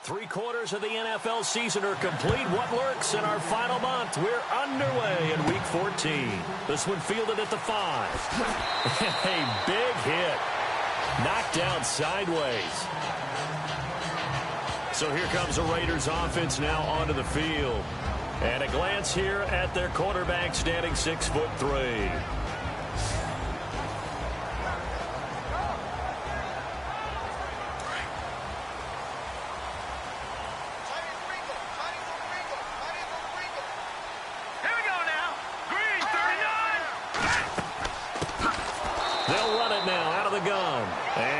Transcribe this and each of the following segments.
3/4 of the NFL season are complete. What lurks in our final month? We're underway in Week 14. This one fielded at the 5. A big hit. Knocked down sideways. So here comes the Raiders offense now onto the field. And a glance here at their quarterback standing 6'3".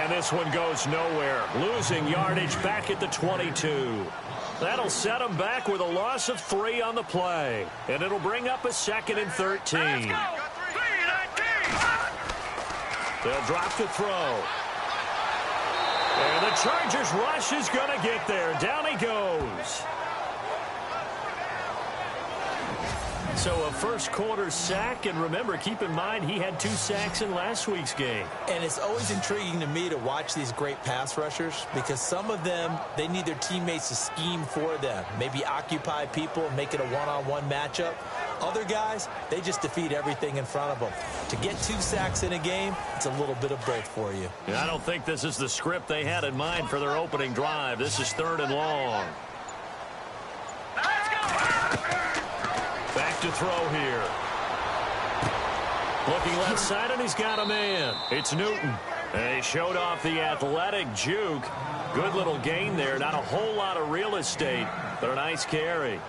This one goes nowhere, losing yardage back at the 22. That'll set them back with a loss of 3 on the play, and it'll bring up a 2nd and 13. They'll drop the throw. And the Chargers rush is going to get there. Down he goes. So a first-quarter sack, and remember, keep in mind, he had 2 sacks in last week's game. And it's always intriguing to me to watch these great pass rushers because some of them, they need their teammates to scheme for them, maybe occupy people, make it a one-on-one matchup. Other guys, they just defeat everything in front of them. To get 2 sacks in a game, it's a little bit of both for you. Yeah, I don't think this is the script they had in mind for their opening drive. This is 3rd and long. Back to throw here. Looking left side, and he's got a man. It's Newton. And he showed off the athletic juke. Good little gain there. Not a whole lot of real estate, but a nice carry.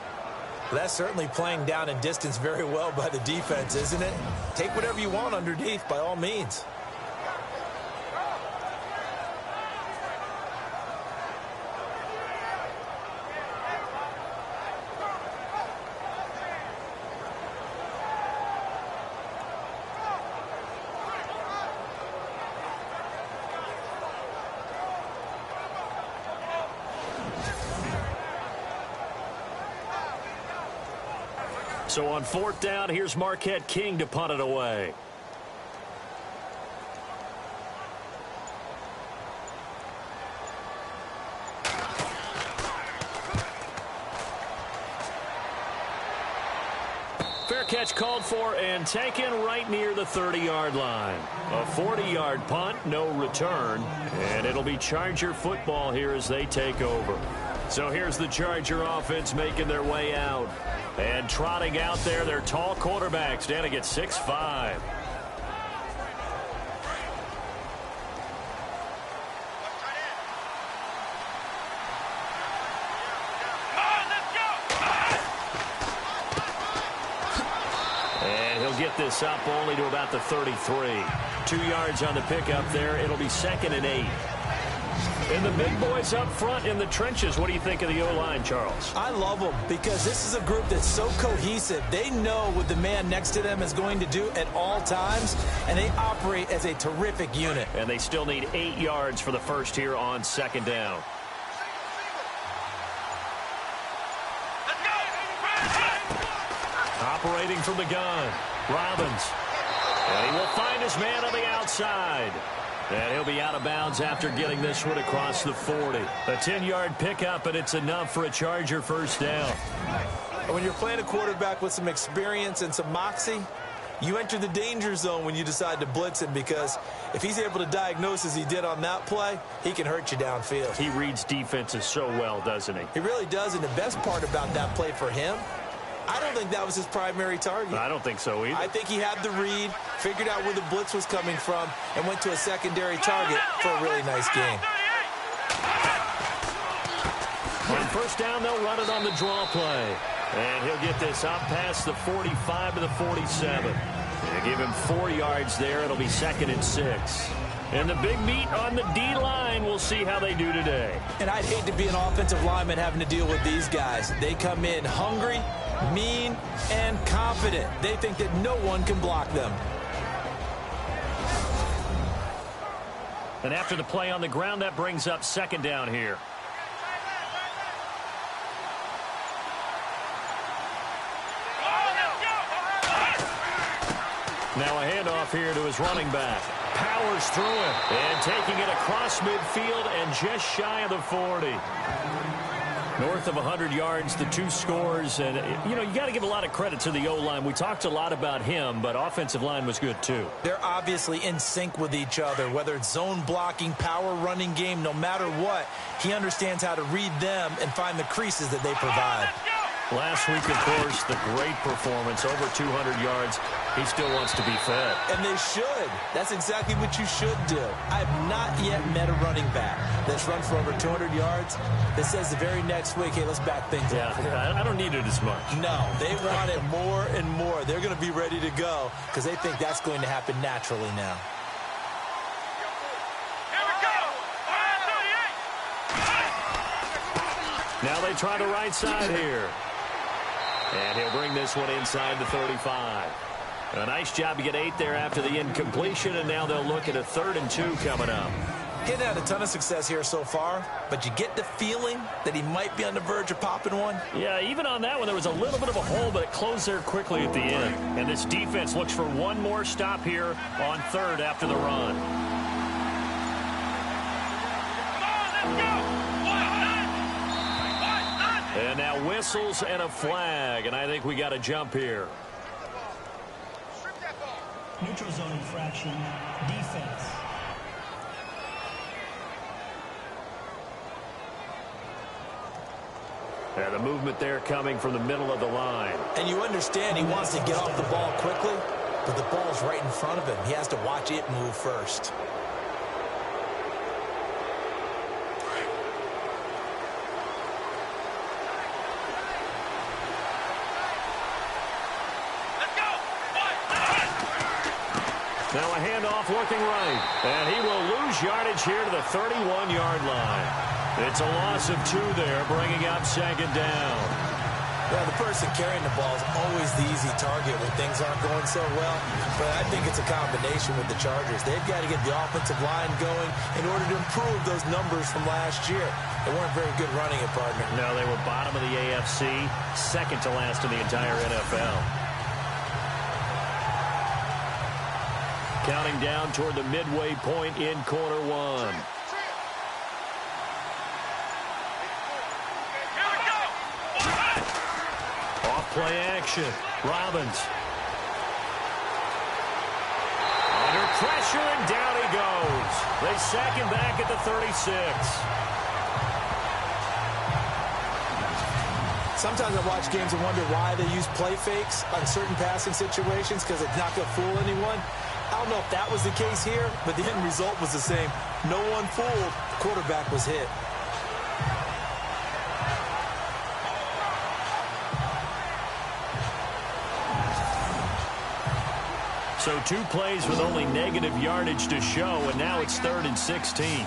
That's certainly playing down in distance very well by the defense, isn't it? Take whatever you want underneath, by all means. So on 4th down, here's Marquette King to punt it away. Fair catch called for and taken right near the 30-yard line. A 40-yard punt, no return, and it'll be Charger football here as they take over. So here's the Charger offense making their way out. And trotting out there, their tall quarterback standing at 6'5". And he'll get this up only to about the 33. 2 yards on the pickup there. It'll be 2nd and 8. And the big boys up front in the trenches, what do you think of the O-line, Charles? I love them because this is a group that's so cohesive. They know what the man next to them is going to do at all times, and they operate as a terrific unit. And they still need 8 yards for the first here on 2nd down. Operating from the gun, Robbins. And he will find his man on the outside. And he'll be out of bounds after getting this one across the 40. A 10-yard pickup, and it's enough for a Charger first down. When you're playing a quarterback with some experience and some moxie, you enter the danger zone when you decide to blitz him because if he's able to diagnose as he did on that play, he can hurt you downfield. He reads defenses so well, doesn't he? He really does, and the best part about that play for him, I don't think that was his primary target. I don't think so either. I think he had the read, figured out where the blitz was coming from, and went to a secondary target for a really nice game. On 1st down, they'll run it on the draw play. And he'll get this up past the 45 to the 47. And give him 4 yards there. It'll be 2nd and 6. And the big meat on the D-line, we'll see how they do today. And I'd hate to be an offensive lineman having to deal with these guys. They come in hungry, mean, and confident. They think that no one can block them. And after the play on the ground, that brings up 2nd down here. Now a handoff here to his running back. Powers through it. And taking it across midfield and just shy of the 40. North of 100 yards, the two scores. And, you know, you got to give a lot of credit to the O-line. We talked a lot about him, but offensive line was good too. They're obviously in sync with each other, whether it's zone blocking, power running game, no matter what. He understands how to read them and find the creases that they provide. Last week, of course, the great performance, over 200 yards. He still wants to be fed. And they should. That's exactly what you should do. I have not yet met a running back that's run for over 200 yards that says the very next week, hey, let's back things up. Yeah, I don't need it as much. No, they want it more and more. They're going to be ready to go because they think that's going to happen naturally now. Now they try the right side here. And he'll bring this one inside the 35. A nice job to get 8 there after the incompletion, and now they'll look at a 3rd and 2 coming up. Getting had a ton of success here so far, but you get the feeling that he might be on the verge of popping one. Yeah, even on that one, there was a little bit of a hole, but it closed there quickly at the end. And this defense looks for one more stop here on 3rd after the run. And now whistles and a flag, and I think we got a jump here. Neutral zone infraction, defense. And the movement there coming from the middle of the line. And you understand he wants to get off the ball quickly, but the ball's right in front of him. He has to watch it move first. Now a handoff looking right. And he will lose yardage here to the 31-yard line. It's a loss of 2 there, bringing up 2nd down. Yeah, the person carrying the ball is always the easy target when things aren't going so well. But I think it's a combination with the Chargers. They've got to get the offensive line going in order to improve those numbers from last year. They weren't very good running it, partner. No, they were bottom of the AFC, 2nd to last in the entire NFL. Counting down toward the midway point in quarter 1. Off-play action. Robbins. Under pressure, and down he goes. They sack him back at the 36. Sometimes I watch games and wonder why they use play fakes on certain passing situations because it's not going to fool anyone. I don't know if that was the case here, but the end result was the same. No one fooled. The quarterback was hit. So 2 plays with only negative yardage to show, and now it's 3rd and 16. Here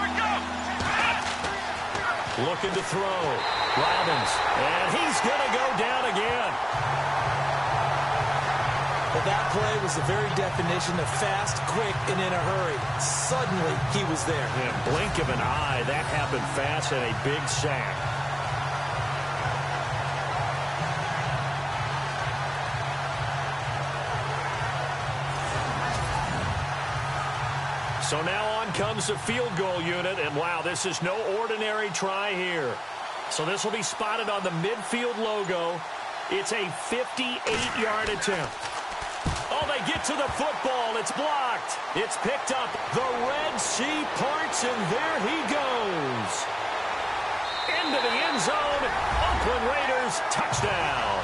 we go. Looking to throw. Robbins. And he's going to go down again. But that play was the very definition of fast, quick, and in a hurry. Suddenly, he was there. In a blink of an eye, that happened fast, and a big sack. So now on comes the field goal unit, and wow, this is no ordinary try here. So this will be spotted on the midfield logo. It's a 58-yard attempt. Oh, they get to the football. It's blocked. It's picked up. The Red Sea parts, and there he goes. Into the end zone. Oakland Raiders touchdown.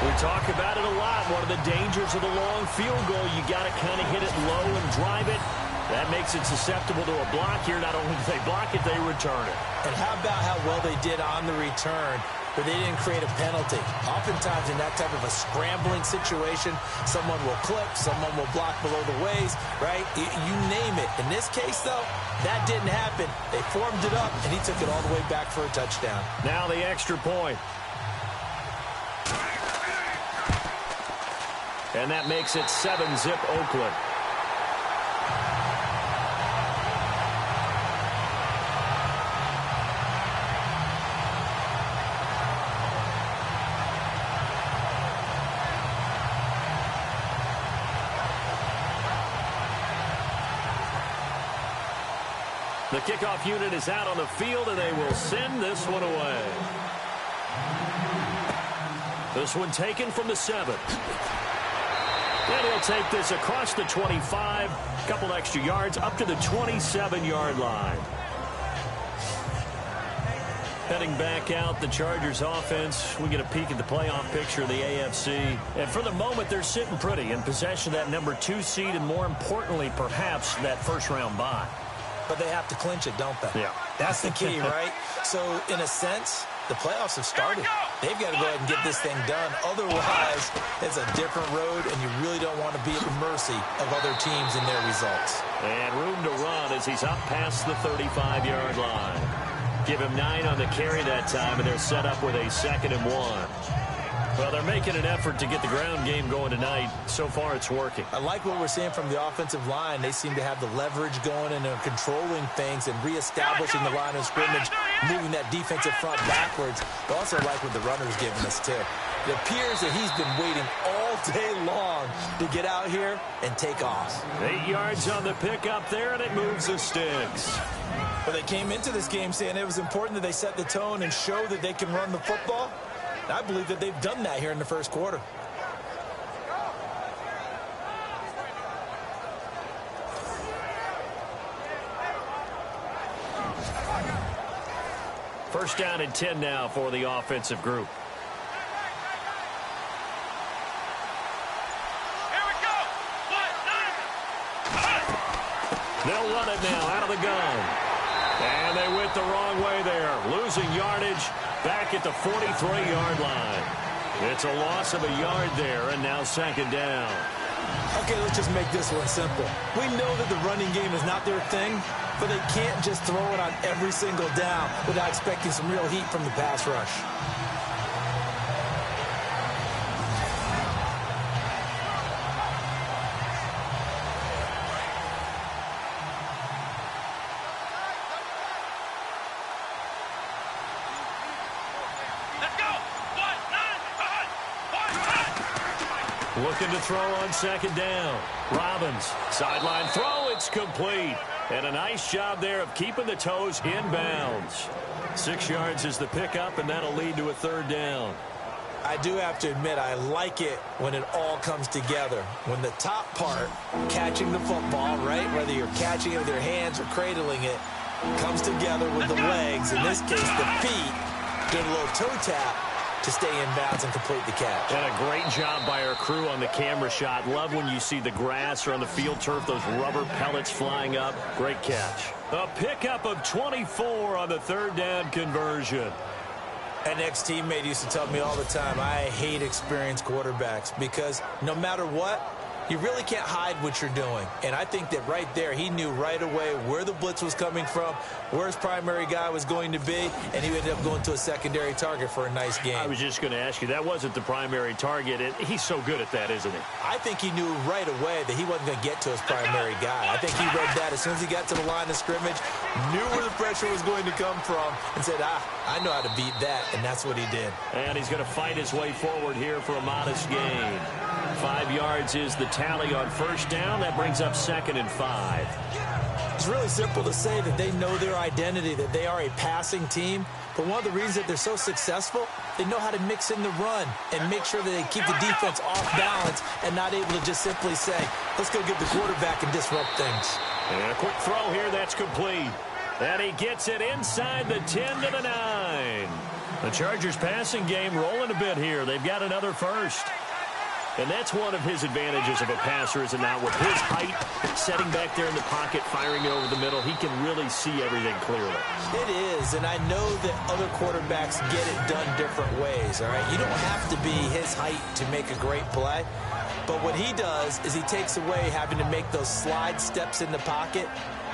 We talk about it a lot. One of the dangers of the long field goal, you got to kind of hit it low and drive it. That makes it susceptible to a block here. Not only do they block it, they return it. And how about how well they did on the return, where they didn't create a penalty. Oftentimes in that type of a scrambling situation, someone will clip, someone will block below the waist, right? You name it. In this case, though, that didn't happen. They formed it up, and he took it all the way back for a touchdown. Now the extra point. And that makes it 7-zip Oakland. The kickoff unit is out on the field, and they will send this one away. This one taken from the 7. And he'll take this across the 25, a couple extra yards, up to the 27-yard line. Heading back out, the Chargers offense. We get a peek at the playoff picture of the AFC. And for the moment, they're sitting pretty in possession of that number 2 seed, and more importantly, perhaps, that first-round bye. But they have to clinch it, don't they? Yeah. That's the key, right? So, in a sense, the playoffs have started. They've got to go ahead and get this thing done. Otherwise, it's a different road, and you really don't want to be at the mercy of other teams and their results. And room to run as he's up past the 35-yard line. Give him 9 on the carry that time, and they're set up with a 2nd and 1. Well, they're making an effort to get the ground game going tonight. So far, it's working. I like what we're seeing from the offensive line. They seem to have the leverage going and they're controlling things and reestablishing the line of scrimmage, moving that defensive front backwards. But also like what the runner's giving us, too. It appears that he's been waiting all day long to get out here and take off. 8 yards on the pickup there, and it moves the sticks. But they came into this game saying it was important that they set the tone and show that they can run the football. And I believe that they've done that here in the first quarter. First down and 10 now for the offensive group. They'll run it now out of the gun. And they went the wrong way there. Losing yardage back at the 43-yard line. It's a loss of a yard there, and now 2nd down. Okay, let's just make this one simple. We know that the running game is not their thing, but they can't just throw it on every single down without expecting some real heat from the pass rush. Looking to throw on 2nd down. Robbins, sideline throw, it's complete. And a nice job there of keeping the toes in bounds. 6 yards is the pickup, and that'll lead to a 3rd down. I do have to admit, I like it when it all comes together. When the top part, catching the football, right, whether you're catching it with your hands or cradling it, comes together with the legs, in this case the feet, doing a little toe tap to stay in bounds and complete the catch. And a great job by our crew on the camera shot. Love when you see the grass or on the field turf, those rubber pellets flying up. Great catch. A pickup of 24 on the 3rd down conversion. An ex-teammate used to tell me all the time, I hate experienced quarterbacks because no matter what, you really can't hide what you're doing. And I think that right there, he knew right away where the blitz was coming from, where his primary guy was going to be, and he ended up going to a secondary target for a nice game. I was just going to ask you, that wasn't the primary target. He's so good at that, isn't he? I think he knew right away that he wasn't going to get to his primary guy. I think he read that as soon as he got to the line of scrimmage, knew where the pressure was going to come from, and said, I know how to beat that, and that's what he did. And he's going to fight his way forward here for a modest gain. 5 yards is the tally on 1st down. That brings up 2nd and 5. It's really simple to say that they know their identity, that they are a passing team. But one of the reasons that they're so successful, they know how to mix in the run and make sure that they keep the defense off balance and not able to just simply say, let's go get the quarterback and disrupt things. And a quick throw here, that's complete. And he gets it inside the 10 to the 9. The Chargers passing game rolling a bit here. They've got another first. And that's one of his advantages of a passer, is it not? With his height, setting back there in the pocket, firing it over the middle, he can really see everything clearly. It is, and I know that other quarterbacks get it done different ways, all right? You don't have to be his height to make a great play. But what he does is he takes away having to make those slide steps in the pocket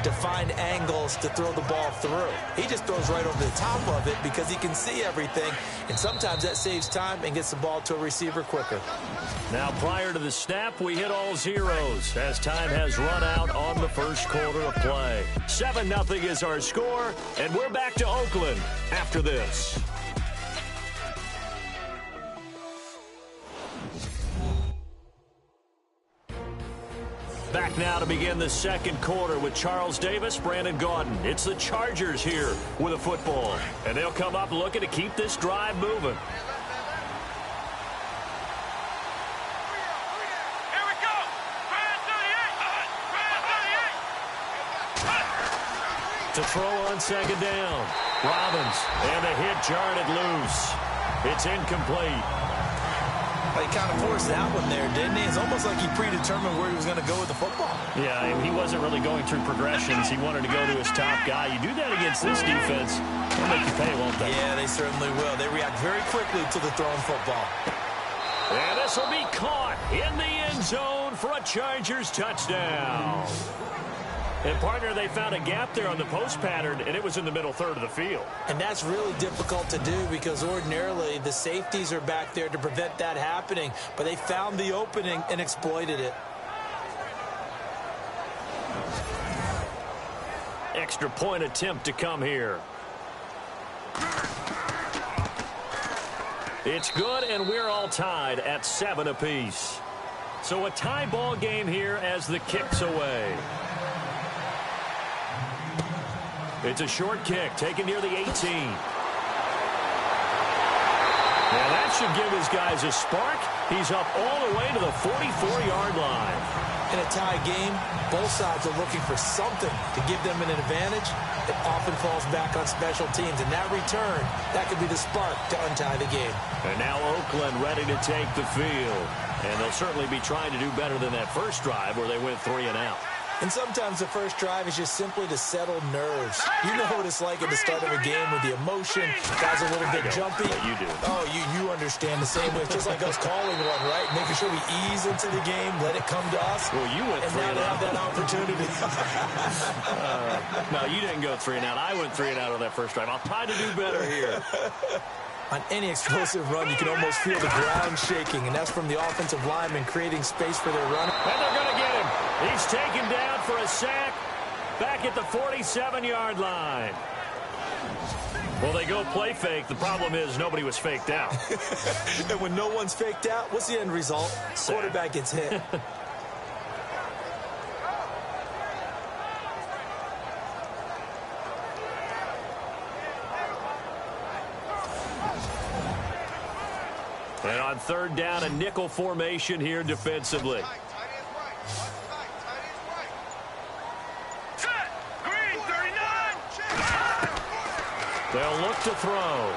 to find angles to throw the ball through. He just throws right over the top of it because he can see everything, and sometimes that saves time and gets the ball to a receiver quicker. Now, prior to the snap, we hit all zeros as time has run out on the first quarter of play. 7-0 is our score, and we're back to Oakland after this. Back now to begin the second quarter with Charles Davis, Brandon Gaudin. It's the Chargers here with a football. And they'll come up looking to keep this drive moving. To throw on second down. Robbins, and the hit jarred loose. It's incomplete. He kind of forced that one there, didn't he? It's almost like he predetermined where he was going to go with the football. Yeah, he wasn't really going through progressions. He wanted to go to his top guy. You do that against this defense, they'll make you pay, won't they? Yeah, they certainly will. They react very quickly to the thrown football. And this will be caught in the end zone for a Chargers touchdown. And, partner, they found a gap there on the post pattern, and it was in the middle third of the field. And that's really difficult to do because ordinarily the safeties are back there to prevent that happening. But they found the opening and exploited it. Extra point attempt to come here. It's good, and we're all tied at 7 apiece. So a tie ball game here as the kick's away. It's a short kick, taken near the 18. Now that should give his guys a spark. He's up all the way to the 44-yard line. In a tie game, both sides are looking for something to give them an advantage. It often falls back on special teams. And that return, that could be the spark to untie the game. And now Oakland ready to take the field. And they'll certainly be trying to do better than that first drive where they went 3 and out. And sometimes the first drive is just simply to settle nerves. You know what it's like at the start of a game with the emotion. Guys are a little bit jumpy. Yeah, you do. Oh, you understand the same way. It's just like us calling one, right? Making sure we ease into the game, let it come to us. Well, you went 3 and out. And now to have that opportunity. No, you didn't go 3 and out. I went 3 and out on that first drive. I'll try to do better here. On any explosive run, you can almost feel the ground shaking, and that's from the offensive lineman creating space for their runner. And they're going to get him. He's taken down for a sack back at the 47-yard line. Well, they go play fake. The problem is nobody was faked out. And when no one's faked out, what's the end result? Sack. Quarterback gets hit. And on third down, a nickel formation here defensively. They'll look to throw.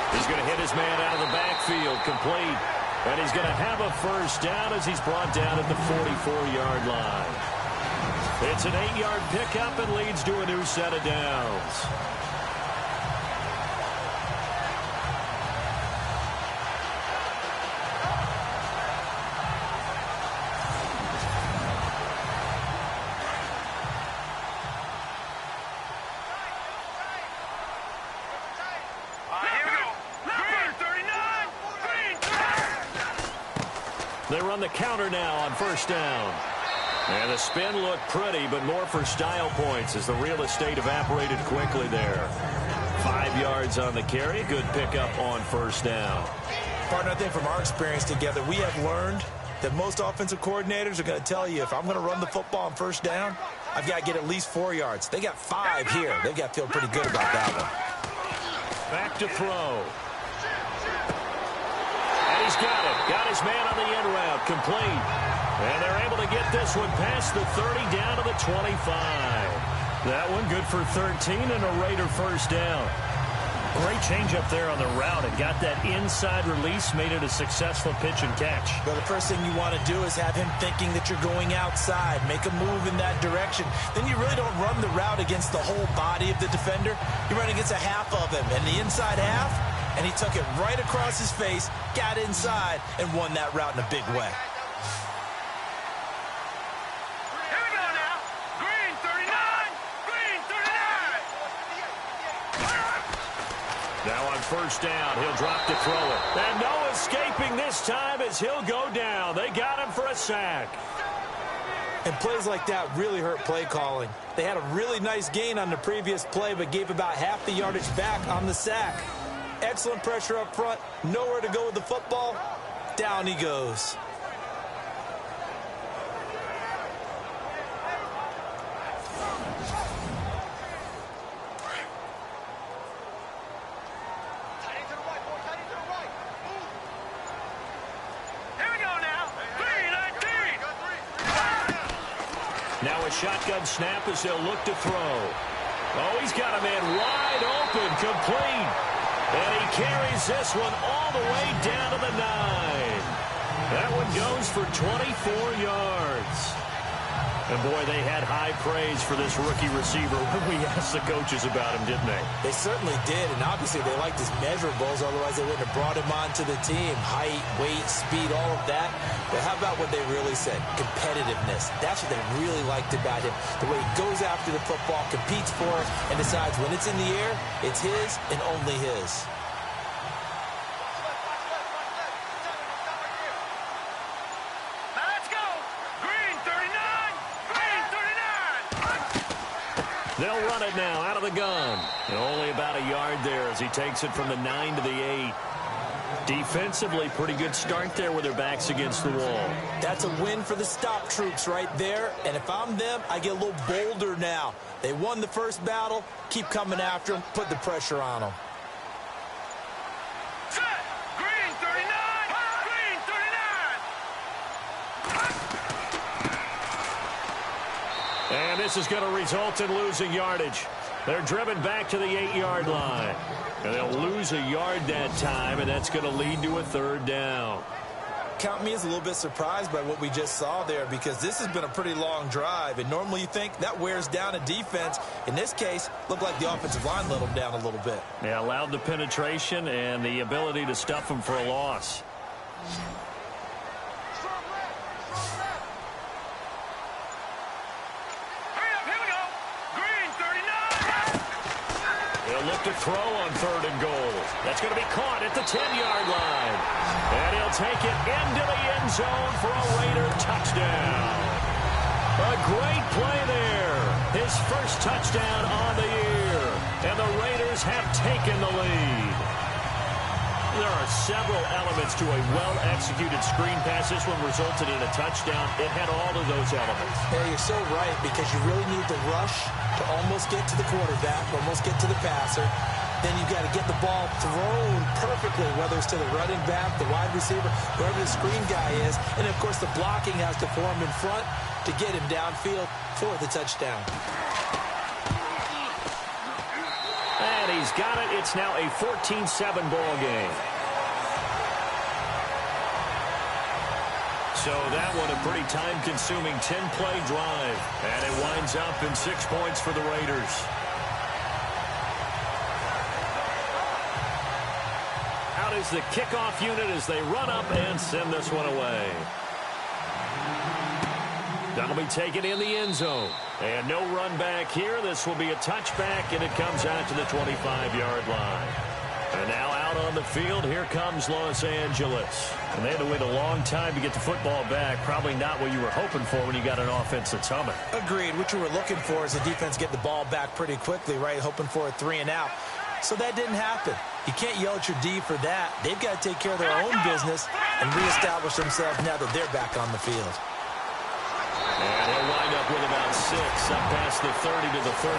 He's going to hit his man out of the backfield, complete. And he's going to have a first down as he's brought down at the 44-yard line. It's an 8-yard pickup and leads to a new set of downs. They run the counter now on first down. And the spin looked pretty, but more for style points as the real estate evaporated quickly there. 5 yards on the carry. Good pickup on first down. Partner, I think from our experience together, we have learned that most offensive coordinators are going to tell you, if I'm going to run the football on first down, I've got to get at least 4 yards. They got 5 here. They've got to feel pretty good about that one. Back to throw. And he's got it. Got his man on the end route. Complete. And they're able to get this one past the 30 down to the 25. That one good for 13 and a Raider first down. Great change up there on the route. It got that inside release, made it a successful pitch and catch. Well, the first thing you want to do is have him thinking that you're going outside, make a move in that direction. Then you really don't run the route against the whole body of the defender. You run against a half of him, and the inside half, and he took it right across his face, got inside, and won that route in a big way. Now on first down, he'll drop to throw it. And no escaping this time as he'll go down. They got him for a sack. And plays like that really hurt play calling. They had a really nice gain on the previous play, but gave about half the yardage back on the sack. Excellent pressure up front. Nowhere to go with the football. Down he goes. Now a shotgun snap as they'll look to throw. Oh, he's got a man wide open, complete. And he carries this one all the way down to the 9. That one goes for 24 yards. And, boy, they had high praise for this rookie receiver when we asked the coaches about him, didn't they? They certainly did, and obviously they liked his measurables, otherwise they wouldn't have brought him onto the team. Height, weight, speed, all of that. But how about what they really said? Competitiveness. That's what they really liked about him. The way he goes after the football, competes for it, and decides when it's in the air, it's his and only his. They'll run it now out of the gun. And only about a yard there as he takes it from the 9 to the 8. Defensively, pretty good start there with their backs against the wall. That's a win for the stop troops right there. And if I'm them, I get a little bolder now. They won the first battle. Keep coming after them. Put the pressure on them. Green 39! Green 39! And this is going to result in losing yardage. They're driven back to the 8-yard line. And they'll lose a yard that time, and that's going to lead to a 3rd down. Count me as a little bit surprised by what we just saw there, because this has been a pretty long drive, and normally you think that wears down a defense. In this case, looked like the offensive line let them down a little bit. Yeah, allowed the penetration and the ability to stuff them for a loss. Look to throw on 3rd and goal. That's going to be caught at the 10-yard line. And he'll take it into the end zone for a Raider touchdown. A great play there. His first touchdown on the year. And the Raiders have taken the lead. There are several elements to a well-executed screen pass. This one resulted in a touchdown. It had all of those elements. Yeah, you're so right, because you really need the rush to almost get to the quarterback, almost get to the passer. Then you've got to get the ball thrown perfectly, whether it's to the running back, the wide receiver, whoever the screen guy is. And, of course, the blocking has to form in front to get him downfield for the touchdown. And he's got it. It's now a 14-7 ball game. So that one a pretty time-consuming 10-play drive. And it winds up in 6 points for the Raiders. Out is the kickoff unit as they run up and send this one away. That'll be taken in the end zone. And no run back here. This will be a touchback, and it comes out to the 25-yard line. And now out on the field, here comes Los Angeles. And they had to wait a long time to get the football back. Probably not what you were hoping for when you got an offense that's humming. Agreed. What you were looking for is the defense get the ball back pretty quickly, right? Hoping for a 3-and-out. So that didn't happen. You can't yell at your D for that. They've got to take care of their own business and reestablish themselves now that they're back on the field. And he'll wind up with about 6, up past the 30 to the 31.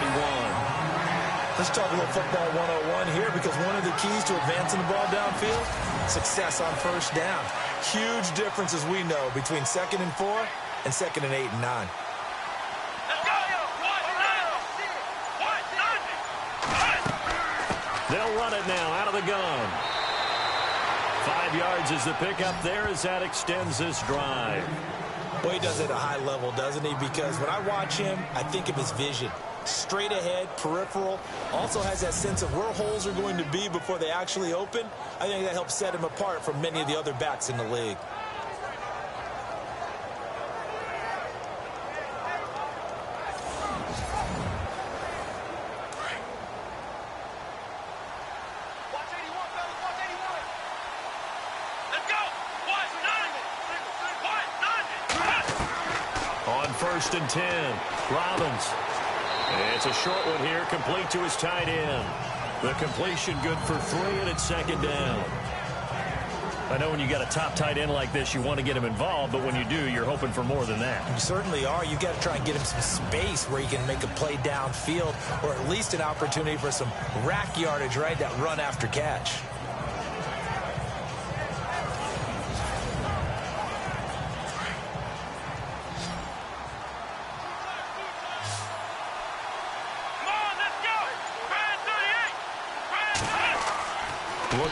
Let's talk a little football 101 here, because one of the keys to advancing the ball downfield, success on first down. Huge difference, as we know, between 2nd and 4 and 2nd and 8 and 9. They'll run it now out of the gun. 5 yards is the pickup there as that extends this drive. Well, he does it at a high level, doesn't he? Because when I watch him, I think of his vision. Straight ahead, peripheral. Also has that sense of where holes are going to be before they actually open. I think that helps set him apart from many of the other backs in the league. On 1st and 10, Robbins. It's a short one here, complete to his tight end. The completion good for 3, and it's 2nd down. I know when you got a top tight end like this, you want to get him involved, but when you do, you're hoping for more than that. You certainly are. You got to try and get him some space where he can make a play downfield, or at least an opportunity for some rack yardage, right? That run after catch.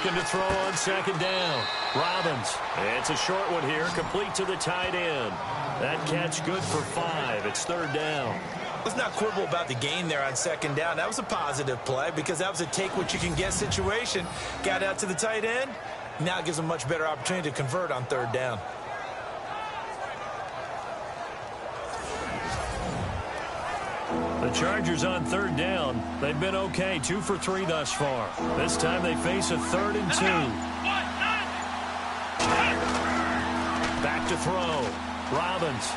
Looking to throw on second down. Robbins. It's a short one here, complete to the tight end. That catch good for 5. It's third down. Let's not quibble about the gain there on second down. That was a positive play because that was a take-what-you-can-get situation. Got out to the tight end. Now it gives them a much better opportunity to convert on third down. The Chargers on third down. They've been okay, 2 for 3 thus far. This time they face a 3rd and 2. Back to throw. Robbins.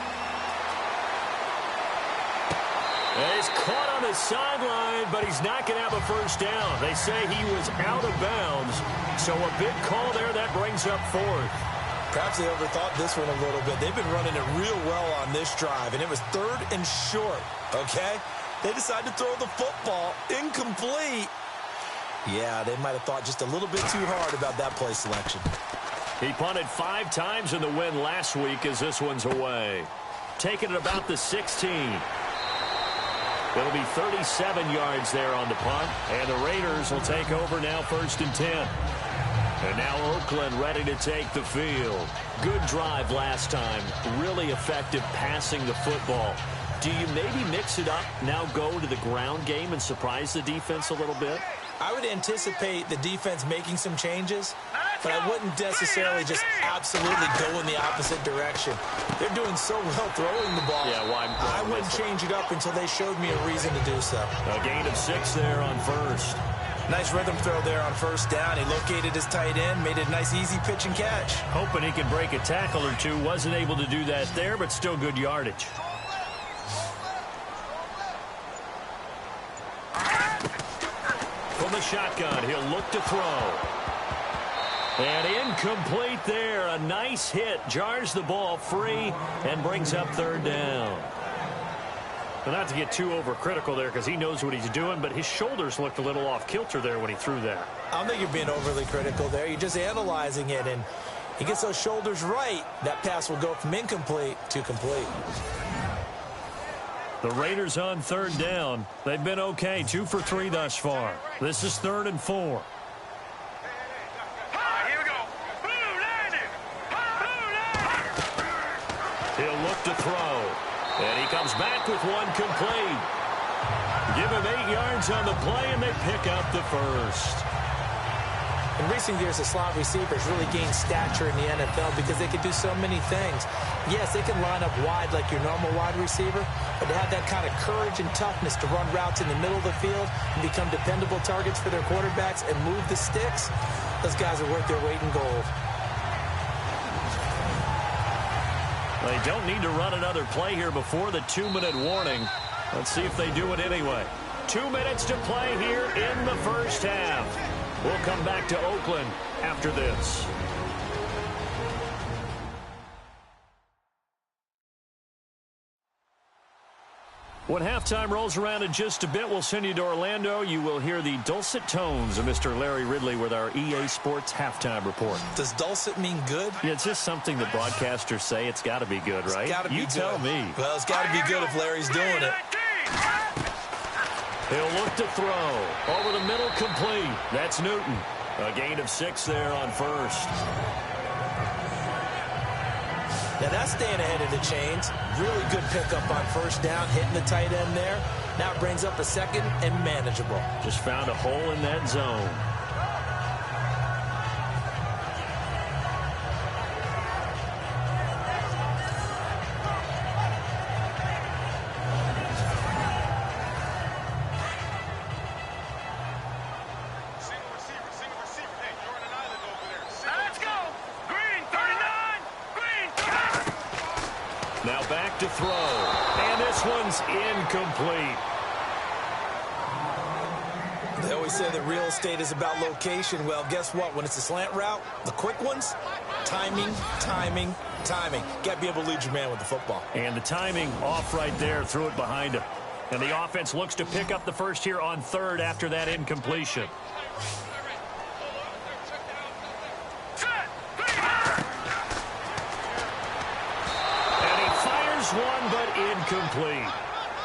He's caught on the sideline, but he's not going to have a first down. They say he was out of bounds, so a big call there. That brings up 4th. Perhaps they overthought this one a little bit. They've been running it real well on this drive, and it was 3rd and short, okay? They decided to throw the football incomplete. Yeah, they might have thought just a little bit too hard about that play selection. He punted 5 times in the win last week as this one's away. Taking it about the 16. It'll be 37 yards there on the punt, and the Raiders will take over now 1st and 10. And now Oakland ready to take the field. Good drive last time. Really effective passing the football. Do you maybe mix it up, now go to the ground game and surprise the defense a little bit? I would anticipate the defense making some changes, but I wouldn't necessarily just absolutely go in the opposite direction. They're doing so well throwing the ball. Yeah, well, I wouldn't change it up until they showed me a reason to do so. A gain of 6 there on 1st. Nice rhythm throw there on 1st down. He located his tight end, made it a nice easy pitch and catch. Hoping he could break a tackle or two. Wasn't able to do that there, but still good yardage. From the shotgun, he'll look to throw. And incomplete there. A nice hit. Jars the ball free and brings up 3rd down. Well, not to get too overcritical there because he knows what he's doing, but his shoulders looked a little off kilter there when he threw that. I don't think you're being overly critical there. You're just analyzing it, and he gets those shoulders right. That pass will go from incomplete to complete. The Raiders on 3rd down. They've been okay, 2 for 3 thus far. This is 3rd and 4. Here we go. Blue landing. He'll look to throw. And he comes back with one complete. Give him 8 yards on the play, and they pick up the 1st. In recent years, the slot receivers really gained stature in the NFL because they can do so many things. Yes, they can line up wide like your normal wide receiver, but to have that kind of courage and toughness to run routes in the middle of the field and become dependable targets for their quarterbacks and move the sticks, those guys are worth their weight in gold. They don't need to run another play here before the 2-minute warning. Let's see if they do it anyway. 2 minutes to play here in the 1st half. We'll come back to Oakland after this. When halftime rolls around in just a bit, we'll send you to Orlando. You will hear the dulcet tones of Mr. Larry Ridley with our EA Sports halftime report. Does dulcet mean good? Yeah, it's just something the broadcasters say. It's got to be good, right? It's got to be you good. Tell me. Well, it's got to be good if Larry's doing it. He'll look to throw. Over the middle, complete. That's Newton. A gain of 6 there on 1st. Now that's staying ahead of the chains. Really good pickup on 1st down, hitting the tight end there. Now it brings up a 2nd and manageable. Just found a hole in that zone. Now back to throw. And this one's incomplete. They always say that real estate is about location. Well, guess what? When it's a slant route, the quick ones, timing, timing, timing. Got to be able to lead your man with the football. And the timing off right there. Threw it behind him. And the offense looks to pick up the 1st here on 3rd after that incompletion. One, but incomplete.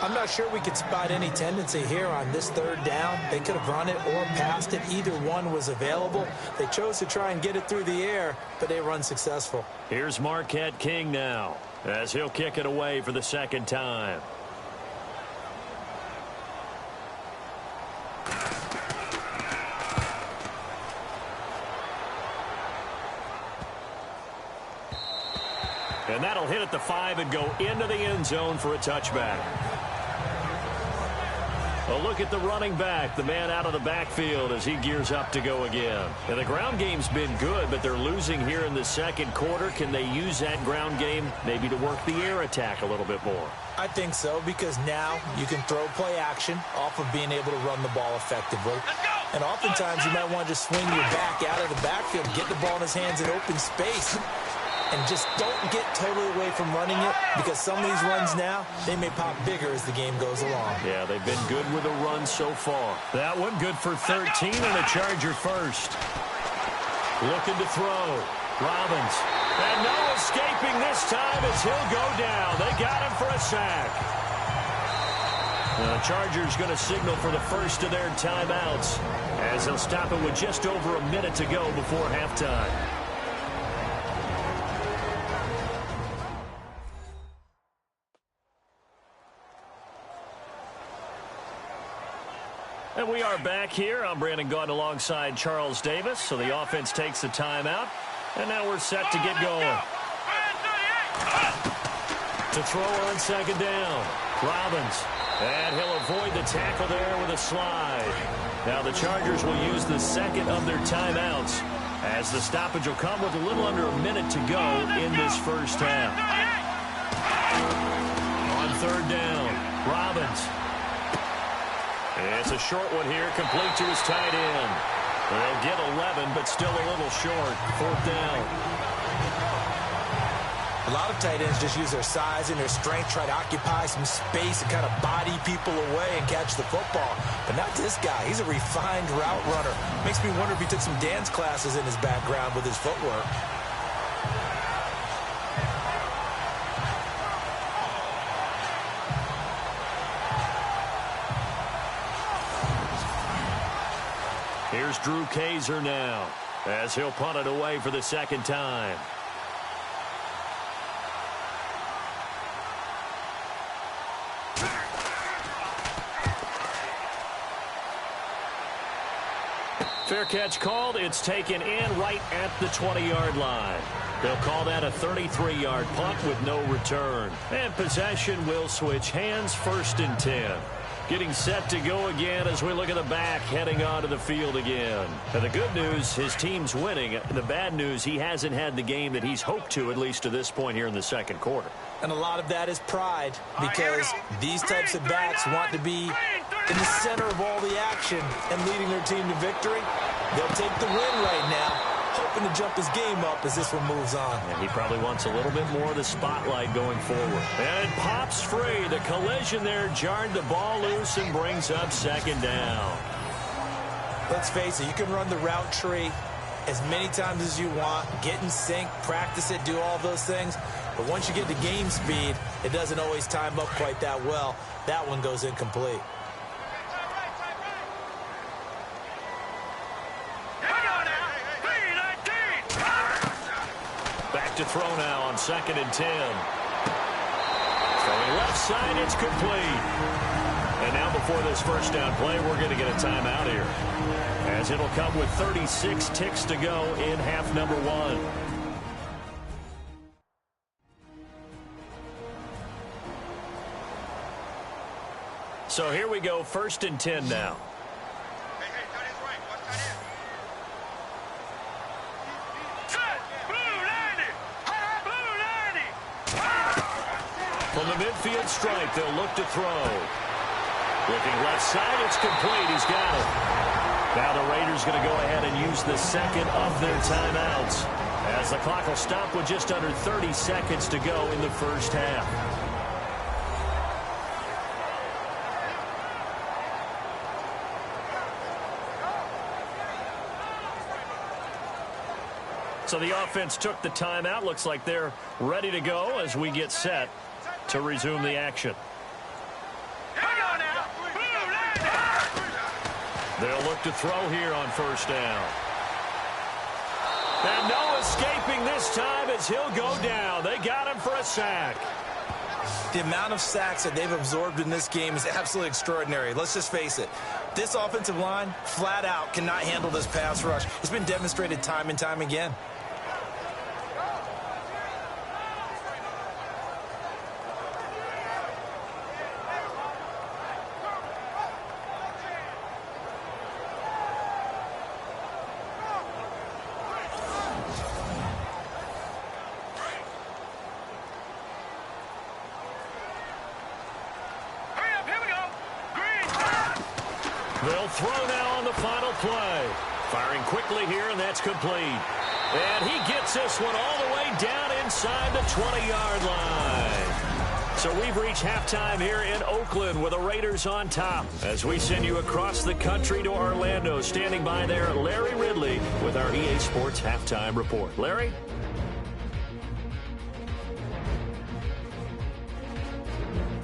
I'm not sure we could spot any tendency here on this third down. They could have run it or passed it. Either one was available. They chose to try and get it through the air, but they were unsuccessful. Here's Marquette King now, as he'll kick it away for the second time. And that'll hit at the 5 and go into the end zone for a touchback. A look at the running back, the man out of the backfield as he gears up to go again. And the ground game's been good, but they're losing here in the second quarter. Can they use that ground game maybe to work the air attack a little bit more? I think so, because now you can throw play action off of being able to run the ball effectively. And oftentimes you might want to just swing your back out of the backfield, get the ball in his hands in open space, and just don't get totally away from running it, because some of these runs now, they may pop bigger as the game goes along. Yeah, they've been good with a run so far. That one good for 13 and a Charger first. Looking to throw. Robbins. And no escaping this time as he'll go down. They got him for a sack. The Chargers going to signal for the first of their timeouts as they'll stop it with just over a minute to go before halftime. And we are back here. I'm Brandon Gaudin alongside Charles Davis. So the offense takes the timeout. And now we're set to get going. To throw on second down. Robbins. And he'll avoid the tackle there with a slide. Now the Chargers will use the second of their timeouts, as the stoppage will come with a little under a minute to go in this first half. On third down, Robbins. It's a short one here, complete to his tight end. They'll get 11, but still a little short. Fourth down. A lot of tight ends just use their size and their strength, try to occupy some space and kind of body people away and catch the football. But not this guy. He's a refined route runner. Makes me wonder if he took some dance classes in his background with his footwork. Here's Drew Kaiser now, as he'll punt it away for the second time. Fair catch called. It's taken in right at the 20-yard line. They'll call that a 33-yard punt with no return. And possession will switch hands, 1st and 10. Getting set to go again as we look at the back heading onto the field again. And the good news, his team's winning. The bad news, he hasn't had the game that he's hoped to, at least to this point here in the second quarter. And a lot of that is pride, because these types of backs want to be in the center of all the action and leading their team to victory. They'll take the win right now, hoping to jump his game up as this one moves on. And he probably wants a little bit more of the spotlight going forward. And it pops free. The collision there jarred the ball loose and brings up second down. Let's face it, you can run the route tree as many times as you want, get in sync, practice it, do all those things. But once you get to game speed, it doesn't always time up quite that well. That one goes incomplete. Back to throw now on 2nd and 10. Throwing left side, it's complete. And now before this first down play, we're going to get a timeout here, as it'll come with 36 ticks to go in half number 1. So here we go, 1st and 10 now. From the midfield stripe, they'll look to throw. Looking left side, it's complete. He's got it. Now the Raiders going to go ahead and use the second of their timeouts, as the clock will stop with just under 30 seconds to go in the first half. So the offense took the timeout. Looks like they're ready to go as we get set to resume the action. They'll look to throw here on first down. And no escaping this time as he'll go down. They got him for a sack. The amount of sacks that they've absorbed in this game is absolutely extraordinary. Let's just face it. This offensive line, flat out, cannot handle this pass rush. It's been demonstrated time and time again. They'll throw now on the final play. Firing quickly here, and that's complete. And he gets this one all the way down inside the 20-yard line. So we've reached halftime here in Oakland with the Raiders on top. As we send you across the country to Orlando, standing by there, Larry Ridley with our EA Sports Halftime Report. Larry?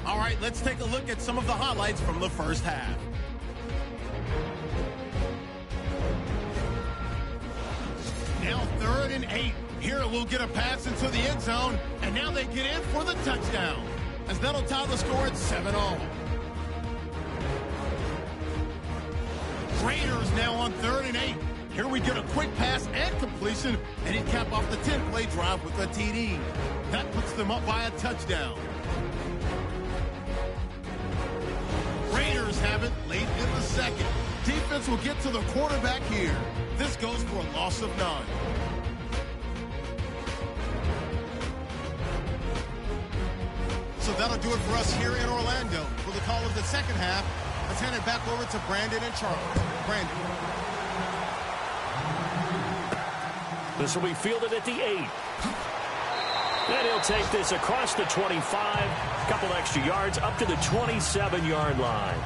All right, let's take a look at some of the highlights from the first half. Now 3rd and 8. Here we'll get a pass into the end zone, and now they get in for the touchdown. As that'll tie the score at 7-all. Raiders now on 3rd and 8. Here we get a quick pass and completion, and he cap off the 10-play drive with a TD. That puts them up by a touchdown. Raiders have it late in the second. Defense will get to the quarterback here. This goes for a loss of 9. So that'll do it for us here in Orlando. For the call of the second half, let's hand it back over to Brandon and Charles. Brandon. This will be fielded at the 8. And he'll take this across the 25, a couple extra yards, up to the 27-yard line.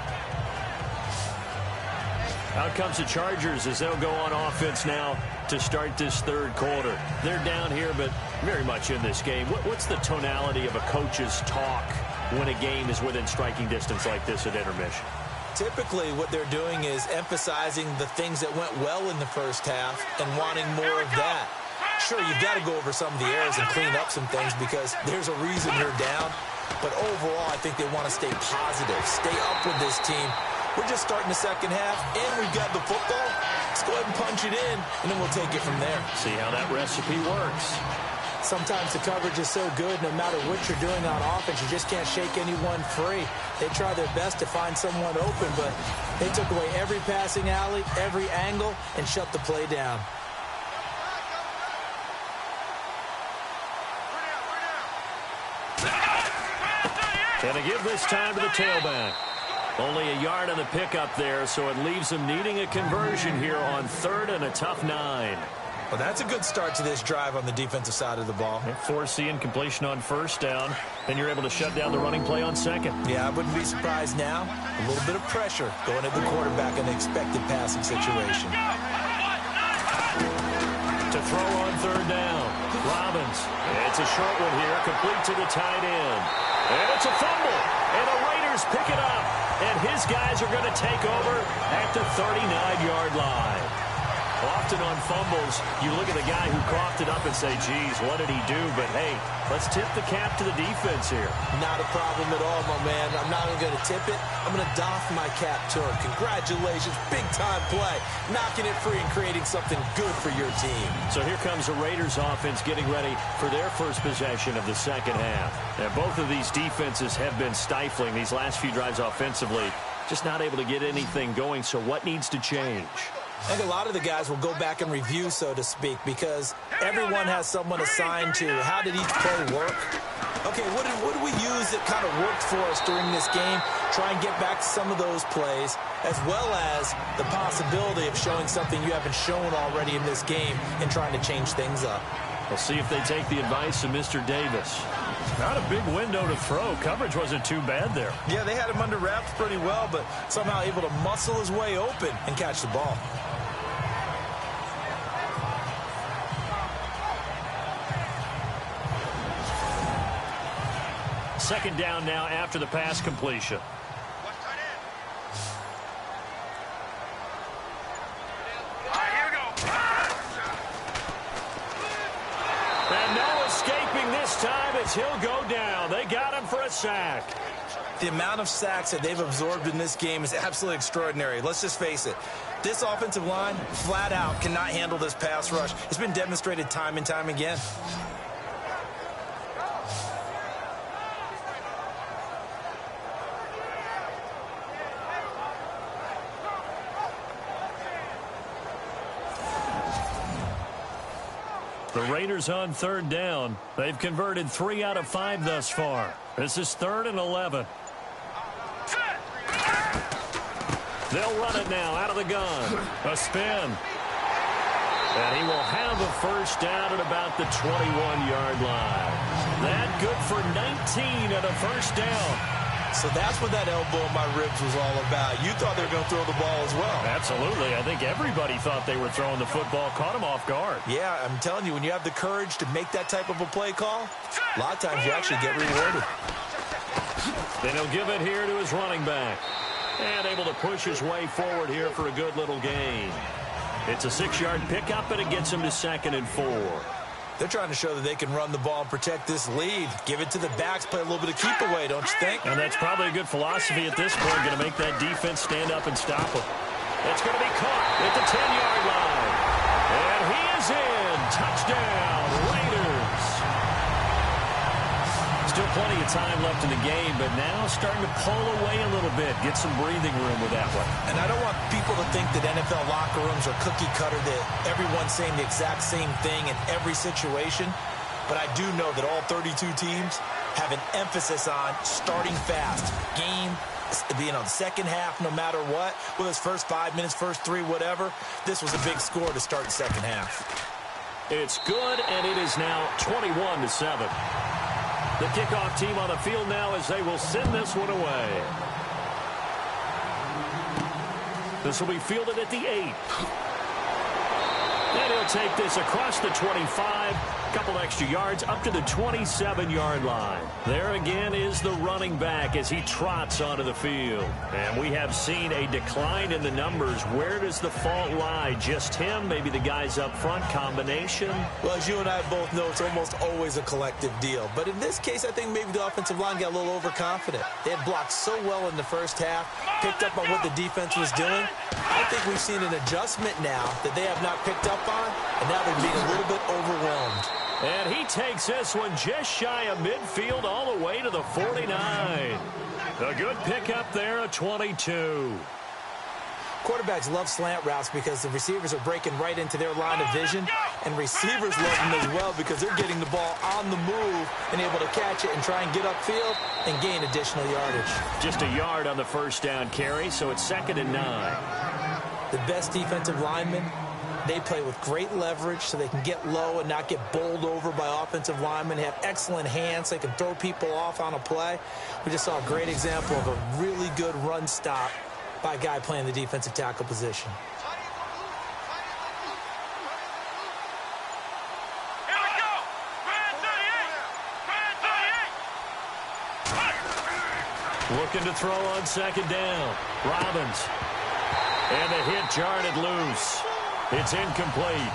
Out comes the Chargers as they'll go on offense now to start this third quarter. They're down here, but very much in this game. What's the tonality of a coach's talk when a game is within striking distance like this at intermission? Typically, what they're doing is emphasizing the things that went well in the first half and wanting more of that. Sure, you've got to go over some of the errors and clean up some things because there's a reason you're down. But overall, I think they want to stay positive, stay up with this team. We're just starting the second half, and we've got the football. Let's go ahead and punch it in, and then we'll take it from there. See how that recipe works. Sometimes the coverage is so good, no matter what you're doing on offense, you just can't shake anyone free. They try their best to find someone open, but they took away every passing alley, every angle, and shut the play down. And to give this time to the tailback. Only a yard on the pickup there, so it leaves them needing a conversion here on 3rd and a tough 9. Well, that's a good start to this drive on the defensive side of the ball. Forcing completion on first down. Then you're able to shut down the running play on second. Yeah, I wouldn't be surprised now. A little bit of pressure going at the quarterback in the expected passing situation. To throw on 3rd down. Robbins. It's a short one here, complete to the tight end. And it's a fumble. And the Raiders pick it up. And his guys are going to take over at the 39-yard line. Often on fumbles, you look at the guy who coughed it up and say, geez, what did he do? But, hey, let's tip the cap to the defense here. Not a problem at all, my man. I'm not even going to tip it. I'm going to doff my cap to him. Congratulations. Big-time play. Knocking it free and creating something good for your team. So here comes the Raiders offense getting ready for their first possession of the second half. Now, both of these defenses have been stifling these last few drives offensively. Just not able to get anything going. So what needs to change? I think a lot of the guys will go back and review, so to speak, because everyone has someone assigned to how did each play work. Okay, what did we use that kind of worked for us during this game? Try and get back to some of those plays, as well as the possibility of showing something you haven't shown already in this game and trying to change things up. We'll see if they take the advice of Mr. Davis. Not a big window to throw. Coverage wasn't too bad there. Yeah, they had him under wraps pretty well, but somehow able to muscle his way open and catch the ball. Second down now after the pass completion. as he'll go down. They got him for a sack. The amount of sacks that they've absorbed in this game is absolutely extraordinary. Let's just face it. This offensive line, flat out, cannot handle this pass rush. It's been demonstrated time and time again. The Raiders on third down. They've converted 3 out of 5 thus far. This is 3rd and 11. They'll run it now out of the gun. A spin. And he will have a first down at about the 21-yard line. That good for 19 and a first down. So that's what that elbow in my ribs was all about. You thought they were going to throw the ball as well. Absolutely. I think everybody thought they were throwing the football. Caught him off guard. Yeah, I'm telling you, when you have the courage to make that type of a play call, a lot of times you actually get rewarded. Then he'll give it here to his running back. And able to push his way forward here for a good little gain. It's a 6-yard pickup, and it gets him to 2nd and 4. They're trying to show that they can run the ball and protect this lead. Give it to the backs, play a little bit of keep away, don't you think? And that's probably a good philosophy at this point, going to make that defense stand up and stop him. It's going to be caught at the 10-yard line. And he is in. Touchdown, Raiders. Still plenty of time left in the game, but now starting to pull away a little bit. Get some breathing room with that one. And I don't want people to think that NFL locker rooms are cookie cutter, that everyone's saying the exact same thing in every situation. But I do know that all 32 teams have an emphasis on starting fast. Game, the second half, no matter what, whether it's first 5 minutes, first 3, whatever. This was a big score to start the second half. It's good, and it is now 21-7. The kickoff team on the field now as they will send this one away. This will be fielded at the 8. And he'll take this across the 25. Couple extra yards up to the 27-yard line. There again is the running back as he trots onto the field. And we have seen a decline in the numbers. Where does the fault lie? Just him? Maybe the guys up front? Combination? Well, as you and I both know, it's almost always a collective deal. But in this case, I think maybe the offensive line got a little overconfident. They had blocked so well in the first half, picked up on what the defense was doing. I think we've seen an adjustment now that they have not picked up on, and now they're being a little bit overwhelmed. And he takes this one just shy of midfield all the way to the 49. A good pickup there, a 22. Quarterbacks love slant routes because the receivers are breaking right into their line of vision, and receivers love them as well because they're getting the ball on the move and able to catch it and try and get upfield and gain additional yardage. Just a yard on the first down carry, so it's 2nd and 9. The best defensive linemen, they play with great leverage so they can get low and not get bowled over by offensive linemen. They have excellent hands. So they can throw people off on a play. We just saw a great example of a really good run stop by a guy playing the defensive tackle position. Here we go. Brand 38. Looking to throw on 2nd down. Robbins. And the hit jarred it loose. It's incomplete.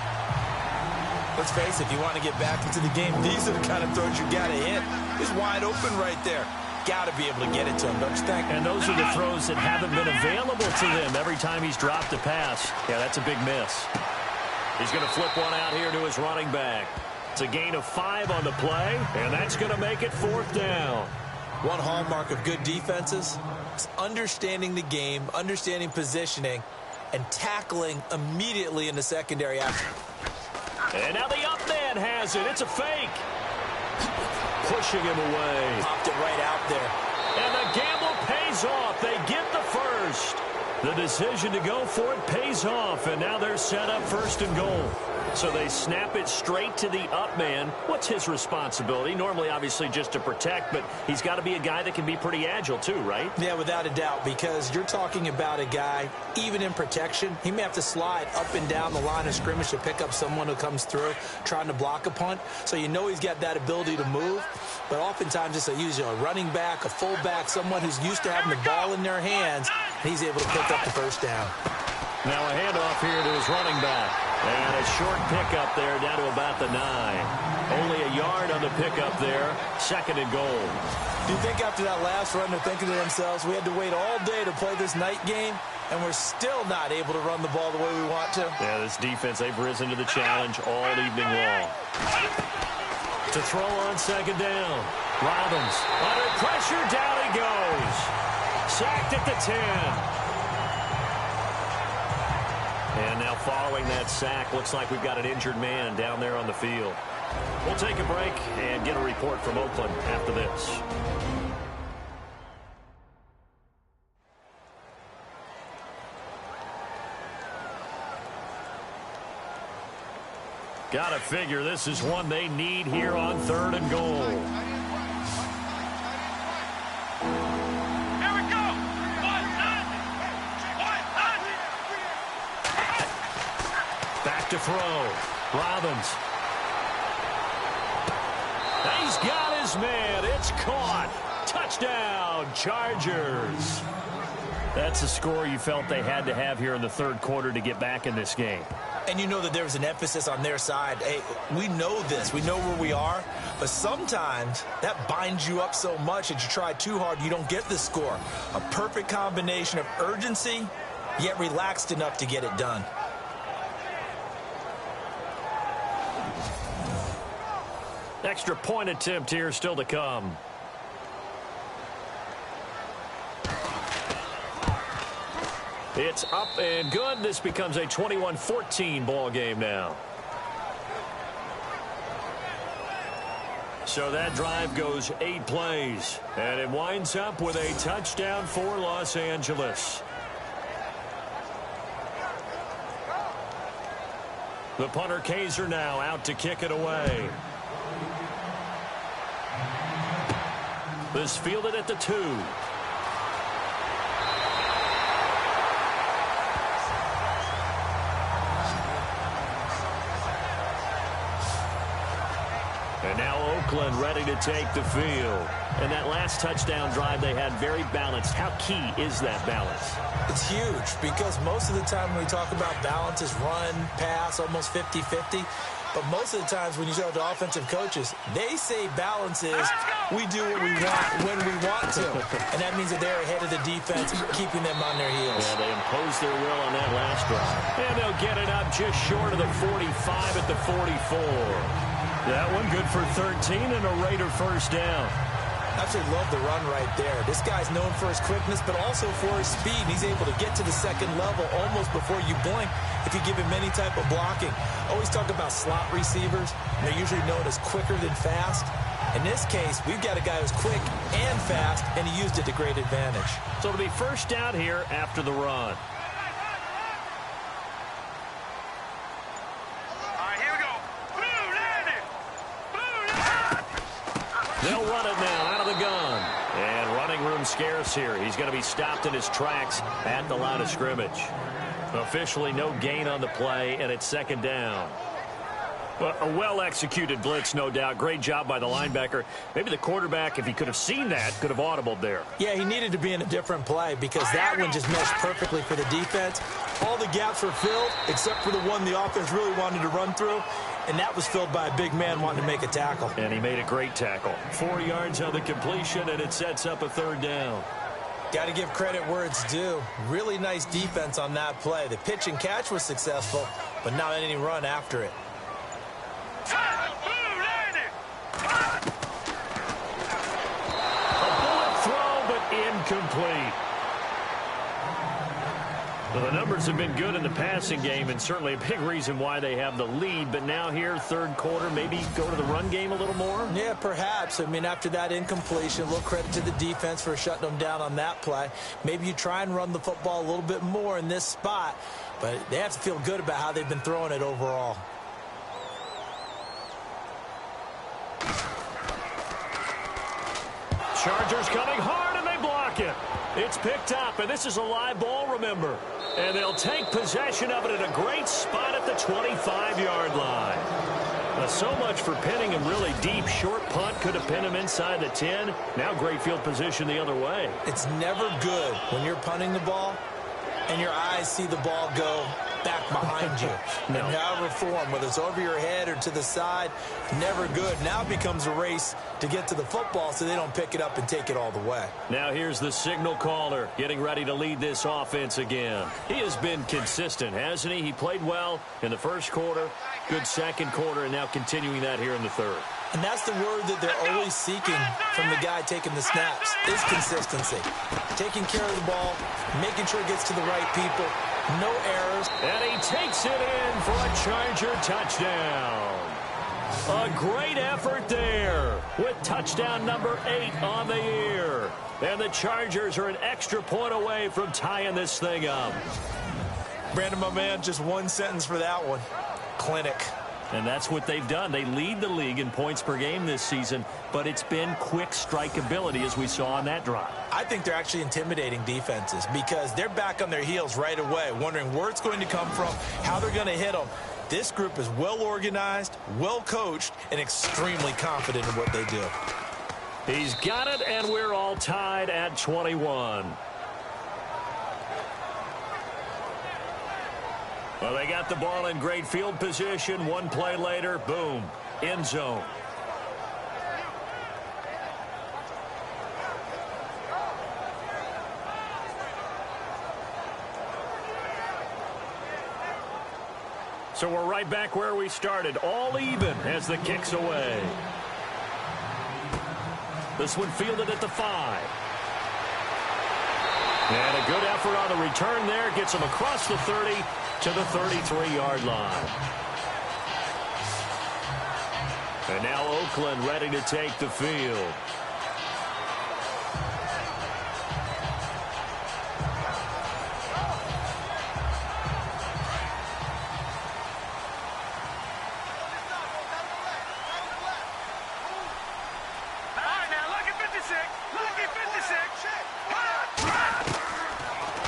Let's face it, if you want to get back into the game, these are the kind of throws you got to hit. He's wide open right there. Got to be able to get it to him, don't you think? And those are the throws that haven't been available to them every time he's dropped a pass. Yeah, that's a big miss. He's going to flip one out here to his running back. It's a gain of 5 on the play, and that's going to make it 4th down. One hallmark of good defenses is understanding the game, understanding positioning, and tackling immediately in the secondary action. And now the up man has it. It's a fake. Pushing him away. Popped it right out there. And the gamble pays off. They get the first. The decision to go for it pays off. And now they're set up 1st and goal. So they snap it straight to the up man. What's his responsibility? Normally, obviously, just to protect, but he's got to be a guy that can be pretty agile too, right? Yeah, without a doubt, because you're talking about a guy, even in protection, he may have to slide up and down the line of scrimmage to pick up someone who comes through trying to block a punt. So you know he's got that ability to move, but oftentimes it's usually a running back, a fullback, someone who's used to having the ball in their hands, and he's able to pick up the first down. Now a handoff here to his running back. And a short pickup there down to about the 9. Only a yard on the pickup there. 2nd and goal. Do you think after that last run they're thinking to themselves, we had to wait all day to play this night game, and we're still not able to run the ball the way we want to? Yeah, this defense, they've risen to the challenge all evening long. To throw on 2nd down. Robbins under pressure, down he goes. Sacked at the 10. And now following that sack, looks like we've got an injured man down there on the field. We'll take a break and get a report from Oakland after this. Gotta figure this is one they need here on 3rd and goal. Here we go. Back to throw. Robbins. He's got his man. It's caught. Touchdown, Chargers. That's a score you felt they had to have here in the 3rd quarter to get back in this game. And you know that there was an emphasis on their side. Hey, we know this. We know where we are. But sometimes that binds you up so much that you try too hard, you don't get the score. A perfect combination of urgency, yet relaxed enough to get it done. Extra point attempt here still to come. It's up and good. This becomes a 21-14 ball game now. So that drive goes 8 plays, and it winds up with a touchdown for Los Angeles. The punter Kaiser now out to kick it away. This fielded at the 2. And now Oakland ready to take the field. And that last touchdown drive they had very balanced. How key is that balance? It's huge because most of the time when we talk about balance is run, pass, almost 50-50. But most of the times when you talk to offensive coaches, they say balance is we do what we want when we want to. And that means that they're ahead of the defense, keeping them on their heels. Yeah, they imposed their will on that last drive. And they'll get it up just short of the 45 at the 44. That one good for 13 and a Raider first down. Absolutely love the run right there. This guy's known for his quickness, but also for his speed. And he's able to get to the 2nd level almost before you blink if you give him any type of blocking. Always talk about slot receivers. And they're usually known as quicker than fast. In this case, we've got a guy who's quick and fast, and he used it to great advantage. So it'll be first down here after the run. They'll run it now out of the gun. And running room scarce here. He's going to be stopped in his tracks at the line of scrimmage. Officially no gain on the play, and it's 2nd down. Well, a well-executed blitz, no doubt. Great job by the linebacker. Maybe the quarterback, if he could have seen that, could have audibled there. Yeah, he needed to be in a different play because that one just meshed perfectly for the defense. All the gaps were filled except for the one the offense really wanted to run through, and that was filled by a big man wanting to make a tackle. And he made a great tackle. 4 yards on the completion, and it sets up a 3rd down. Got to give credit where it's due. Really nice defense on that play. The pitch and catch was successful, but not any run after it. A bullet throw, but incomplete. Well, the numbers have been good in the passing game, and certainly a big reason why they have the lead. But now here, 3rd quarter, maybe go to the run game a little more? Yeah, perhaps. I mean, after that incompletion, a little credit to the defense for shutting them down on that play. Maybe you try and run the football a little bit more in this spot, but they have to feel good about how they've been throwing it overall. Chargers coming hard, and they block it. It's picked up, and this is a live ball, remember. And they'll take possession of it at a great spot at the 25-yard line. Now, so much for pinning him really deep. Short punt could have pinned him inside the 10. Now great field position the other way. It's never good when you're punting the ball and your eyes see the ball go back behind you. No. In however form, whether it's over your head or to the side, never good. Now it becomes a race to get to the football so they don't pick it up and take it all the way. Now here's the signal caller getting ready to lead this offense again. He has been consistent, hasn't he? He played well in the first quarter, good second quarter, and now continuing that here in the third. And that's the word that they're always seeking from the guy taking the snaps, is consistency. Taking care of the ball, making sure it gets to the right people, no errors. And he takes it in for a Charger touchdown. A great effort there with touchdown number 8 on the year. And the Chargers are an extra point away from tying this thing up. Brandon, my man, just one sentence for that one. Clinic. And that's what they've done. They lead the league in points per game this season, but it's been quick strikeability as we saw on that drive. I think they're actually intimidating defenses because they're back on their heels right away, wondering where it's going to come from, how they're going to hit them. This group is well organized, well coached, and extremely confident in what they do. He's got it, and we're all tied at 21. Well, they got the ball in great field position. One play later, boom, end zone. So we're right back where we started, all even as the kick's away. This one fielded at the 5. And a good effort on the return there. Gets him across the 30 to the 33-yard line. And now Oakland ready to take the field.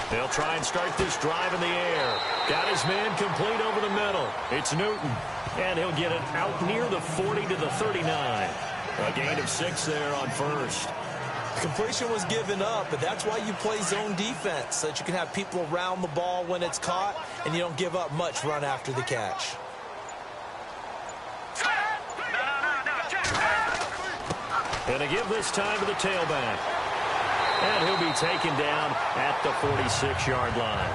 They'll try and start this drive in the air. Got his man complete over the middle. It's Newton. And he'll get it out near the 40 to the 39. A gain of 6 there on first. Completion was given up, but that's why you play zone defense, so that you can have people around the ball when it's caught, and you don't give up much run after the catch. And a give this time to the tailback. And he'll be taken down at the 46-yard line.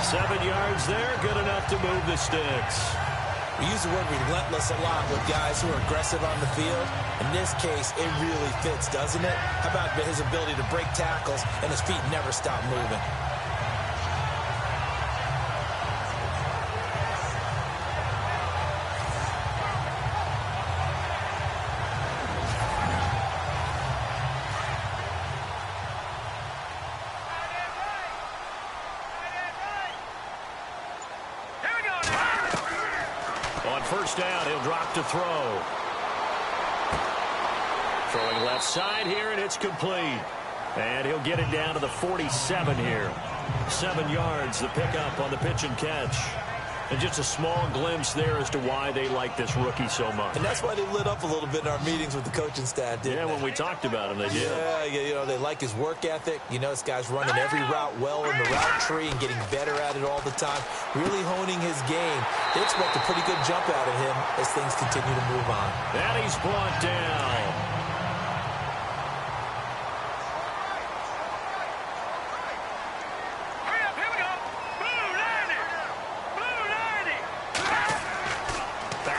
7 yards there, good enough to move the sticks. We use the word relentless a lot with guys who are aggressive on the field. In this case, it really fits, doesn't it? How about his ability to break tackles and his feet never stop moving? First down, he'll drop to throw. Throwing left side here, and it's complete. And he'll get it down to the 47 here. 7 yards, the pickup on the pitch and catch. And just a small glimpse there as to why they like this rookie so much. And that's why they lit up a little bit in our meetings with the coaching staff, didn't they? When we talked about him, they did. Yeah, you know, they like his work ethic. You know, this guy's running every route well in the route tree and getting better at it all the time, really honing his game. They expect a pretty good jump out of him as things continue to move on. And he's brought down.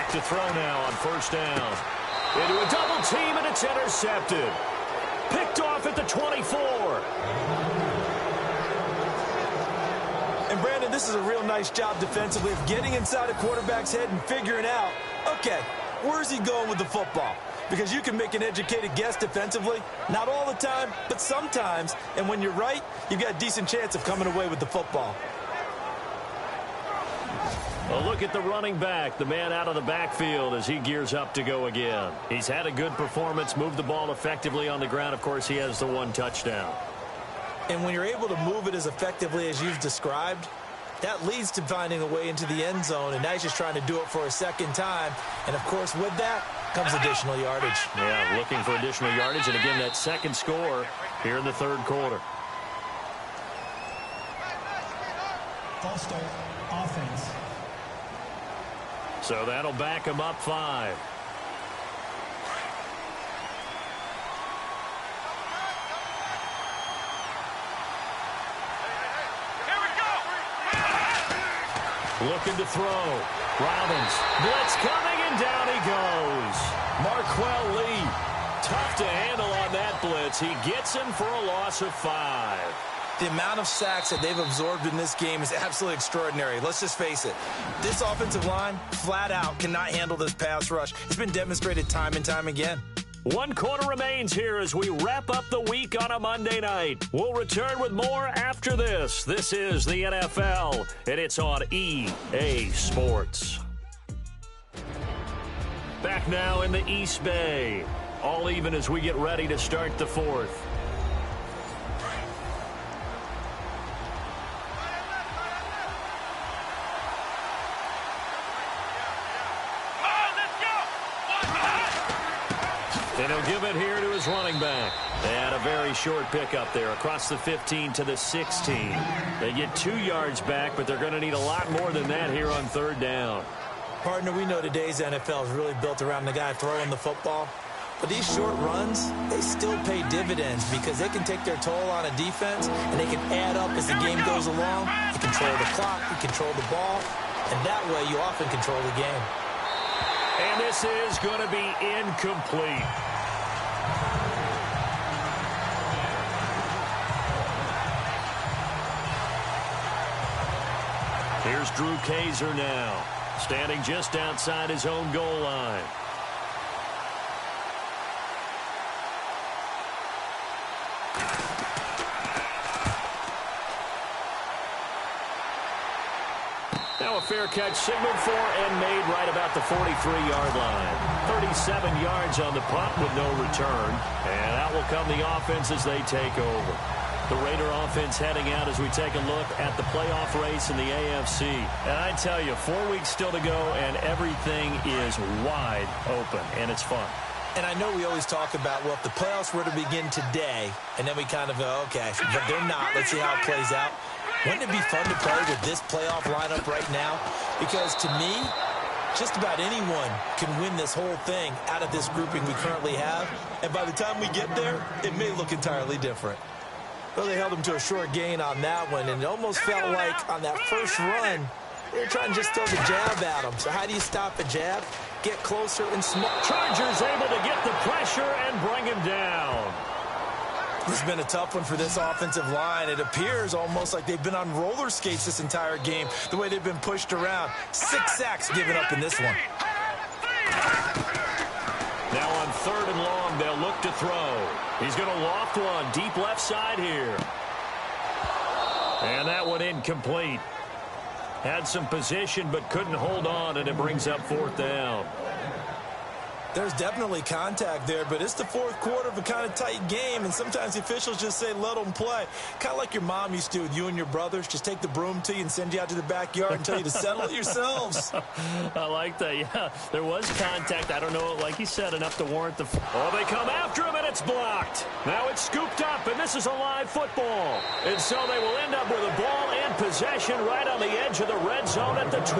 To throw now on first down. Into a double team, and it's intercepted. Picked off at the 24. And Brandon, this is a real nice job defensively of getting inside a quarterback's head and figuring out, okay, where's he going with the football? Because you can make an educated guess defensively. Not all the time, but sometimes. And when you're right, you've got a decent chance of coming away with the football. A look at the running back, the man out of the backfield as he gears up to go again. He's had a good performance, moved the ball effectively on the ground. Of course, he has the 1 touchdown. And when you're able to move it as effectively as you've described, that leads to finding a way into the end zone, and now he's just trying to do it for a second time. And, of course, with that comes additional yardage. Yeah, looking for additional yardage, and again, that second score here in the third quarter. False start. Offense. So that'll back him up 5. Here we go. Looking to throw. Robbins. Blitz coming, and down he goes. Marquell Lee. Tough to handle on that blitz. He gets him for a loss of 5. The amount of sacks that they've absorbed in this game is absolutely extraordinary. Let's just face it. This offensive line, flat out, cannot handle this pass rush. It's been demonstrated time and time again. 1 quarter remains here as we wrap up the week on a Monday night. We'll return with more after this. This is the NFL, and it's on EA Sports. Back now in the East Bay. All even as we get ready to start the 4th. And he'll give it here to his running back. They had a very short pickup there across the 15 to the 16. They get 2 yards back, but they're going to need a lot more than that here on 3rd down. Partner, we know today's NFL is really built around the guy throwing the football. But these short runs, they still pay dividends because they can take their toll on a defense, and they can add up as the game goes along. You control the clock, you control the ball, and that way you often control the game. And this is going to be incomplete. Here's Drew Kaiser now, standing just outside his own goal line. Now a fair catch signaled for and made right about the 43-yard line. 37 yards on the punt with no return. And out will come the offense as they take over. The Raider offense heading out as we take a look at the playoff race in the AFC. And I tell you, 4 weeks still to go, and everything is wide open, and it's fun. And I know we always talk about, well, if the playoffs were to begin today, and then we kind of go, okay, but they're not. Let's see how it plays out. Wouldn't it be fun to play with this playoff lineup right now? Because to me, just about anyone can win this whole thing out of this grouping we currently have. And by the time we get there, it may look entirely different. Well, they held him to a short gain on that one, and it almost felt like on that first run, they were trying to just throw the jab at him. So how do you stop a jab? Get closer and small. Chargers able to get the pressure and bring him down. This has been a tough one for this offensive line. It appears almost like they've been on roller skates this entire game, the way they've been pushed around. 6 sacks given up in this one. Now on 3rd and long, they'll look to throw. He's going to loft one deep left side here. And that one incomplete. Had some position but couldn't hold on, and it brings up 4th down. There's definitely contact there, but it's the 4th quarter of a kind of tight game, and sometimes the officials just say, let them play. Kind of like your mom used to with you and your brothers. Just take the broom to you and send you out to the backyard and tell you to settle it yourselves. I like that, yeah. There was contact. I don't know, like you said, enough to warrant the... Oh, they come after him, and it's blocked. Now it's scooped up, and this is a live football. And so they will end up with a ball and possession right on the edge of the red zone at the 20.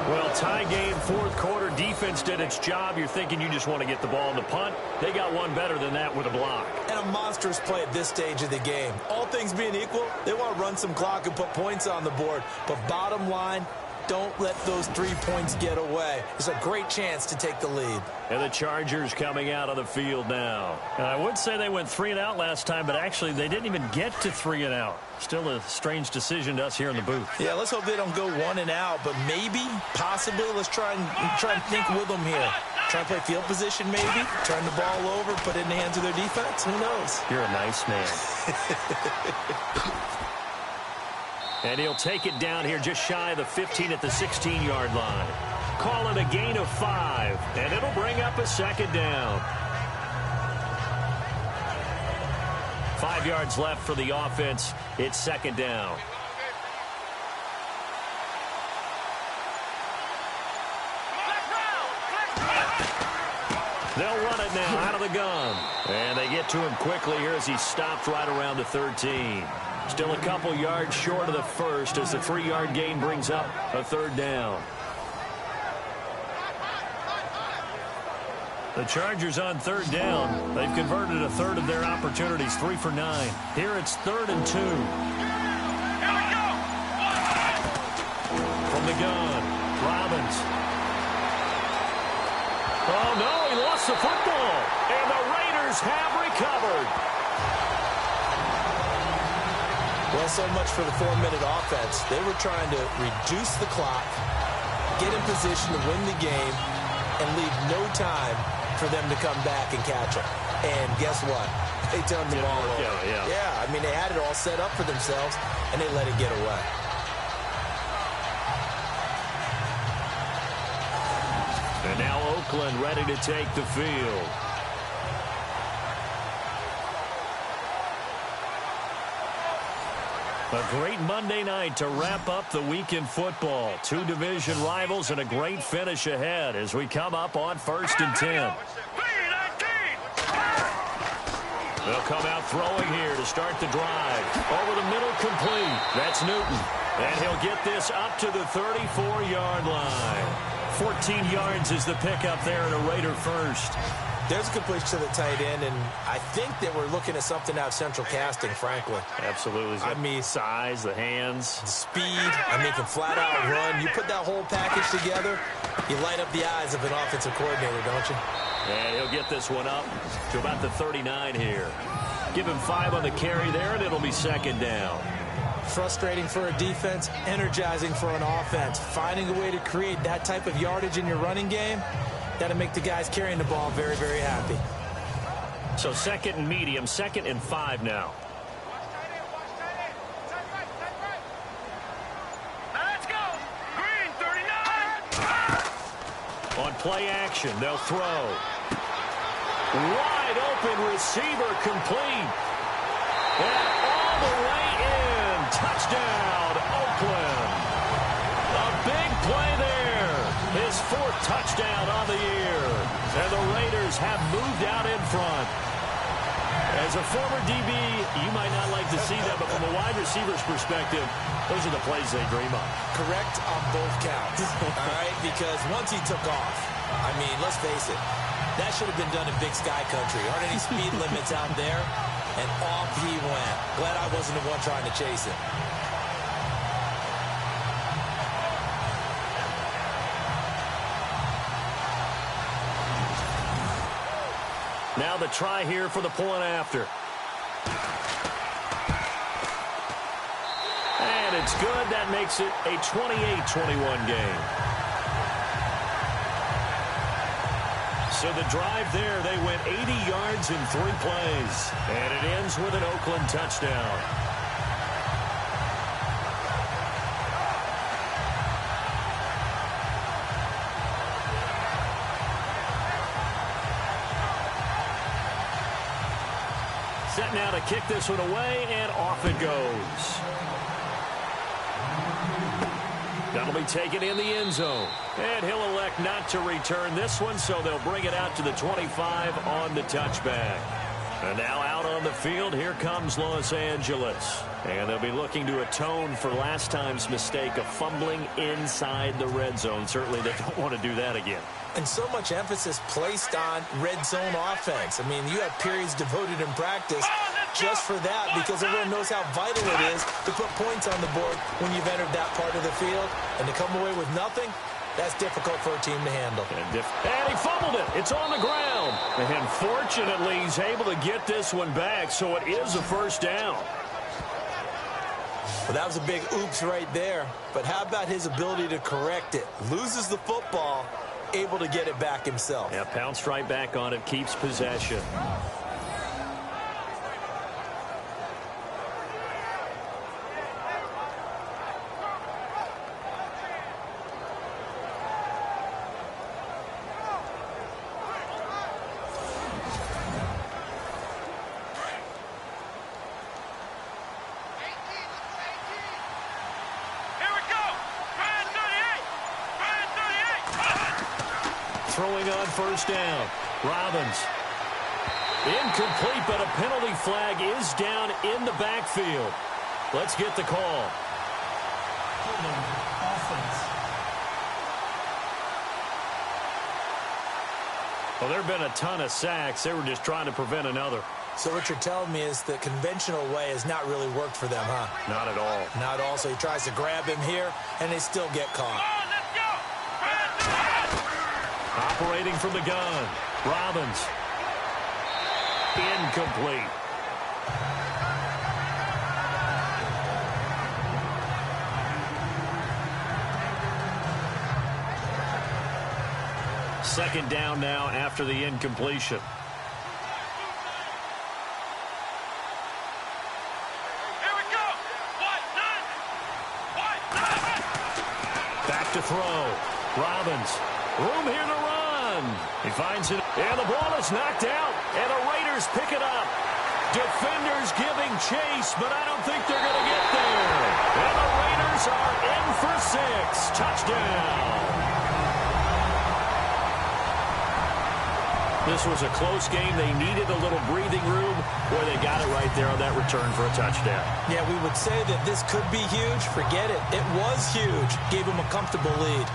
Well, tie game, 4th quarter. Defense did its job. You're thinking you just want to get the ball in the punt. They got one better than that with a block. And a monstrous play at this stage of the game. All things being equal, they want to run some clock and put points on the board. But bottom line, don't let those 3 points get away. It's a great chance to take the lead. And the Chargers coming out of the field now. And I would say they went 3 and out last time, but actually they didn't even get to 3 and out. Still a strange decision to us here in the booth. Yeah, let's hope they don't go 1 and out, but maybe, possibly, let's try and think with them here. Try and play field position maybe, turn the ball over, put it in the hands of their defense. Who knows? You're a nice man. And he'll take it down here just shy of the 15 at the 16-yard line. Call it a gain of 5, and it'll bring up a 2nd down. 5 yards left for the offense. It's 2nd down. They'll run it now out of the gun. And they get to him quickly here as he stopped right around the 13. Still a couple yards short of the first as the 3-yard gain brings up a third down. The Chargers on third down. They've converted a third of their opportunities, 3 for 9. Here it's 3rd and 2. Here we go. From the gun, Robbins. Oh, no, he lost the football. And the Raiders have recovered. Well, so much for the 4-minute offense. They were trying to reduce the clock, get in position to win the game, and leave no time for them to come back and catch them. And guess what? They turned the ball over. Yeah, I mean, they had it all set up for themselves, and they let it get away. And now Oakland ready to take the field. A great Monday night to wrap up the week in football. 2 division rivals and a great finish ahead as we come up on 1st and 10. They'll come out throwing here to start the drive. Over the middle, complete. That's Newton. And he'll get this up to the 34-yard line. 14 yards is the pickup there at a Raider first. There's a completion to the tight end, and I think that we're looking at something out of central casting, frankly. Absolutely. I mean, size, the hands. the speed, I mean, can flat out run. You put that whole package together, you light up the eyes of an offensive coordinator, don't you? And he'll get this one up to about the 39 here. Give him 5 on the carry there, and it'll be 2nd down. Frustrating for a defense, energizing for an offense. Finding a way to create that type of yardage in your running game, that'll make the guys carrying the ball very, very happy. So 2nd and medium, 2nd and 5 now. Let's go. Green 39. On play action, they'll throw. Wide open receiver complete. And all the way in. Touchdown, Oakland. A big play there. His 4th touchdown on the year. And the Raiders have moved out in front. As a former DB, you might not like to see that, but from a wide receiver's perspective, those are the plays they dream of. Correct on both counts, all right? Because once he took off, I mean, let's face it, that should have been done in Big Sky Country. Aren't any speed limits out there? And off he went. Glad I wasn't the one trying to chase him. Now the try here for the point after. And it's good. That makes it a 28-21 game. So the drive there, they went 80 yards in 3 plays. And it ends with an Oakland touchdown. Set now to kick this one away, and off it goes. That'll be taken in the end zone. And he'll elect not to return this one, so they'll bring it out to the 25 on the touchback. And now out on the field, here comes Los Angeles. And they'll be looking to atone for last time's mistake of fumbling inside the red zone. Certainly they don't want to do that again. And so much emphasis placed on red zone offense. I mean, you have periods devoted in practice just for that, because everyone knows how vital it is to put points on the board when you've entered that part of the field. And to come away with nothing, that's difficult for a team to handle. And he fumbled it. It's on the ground. And fortunately, he's able to get this one back, so it is a 1st down. Well, that was a big oops right there. But how about his ability to correct it? Loses the football, able to get it back himself. Yeah, pounced right back on it, keeps possession. Throwing on 1st down. Robbins. Incomplete, but a penalty flag is down in the backfield. Let's get the call. Holding offense. Well, there have been a ton of sacks. They were just trying to prevent another. So what you're telling me is the conventional way has not really worked for them, huh? Not at all. Not at all. So he tries to grab him here, and they still get caught. Operating from the gun. Robbins. Incomplete. Second down now after the incompletion. Here we go. Back to throw. Robbins. Room here to run. He finds it. And the ball is knocked out. And the Raiders pick it up. Defenders giving chase, but I don't think they're going to get there. And the Raiders are in for 6. Touchdown. This was a close game. They needed a little breathing room where they got it right there on that return for a touchdown. Yeah, we would say that this could be huge. Forget it. It was huge. Gave them a comfortable lead.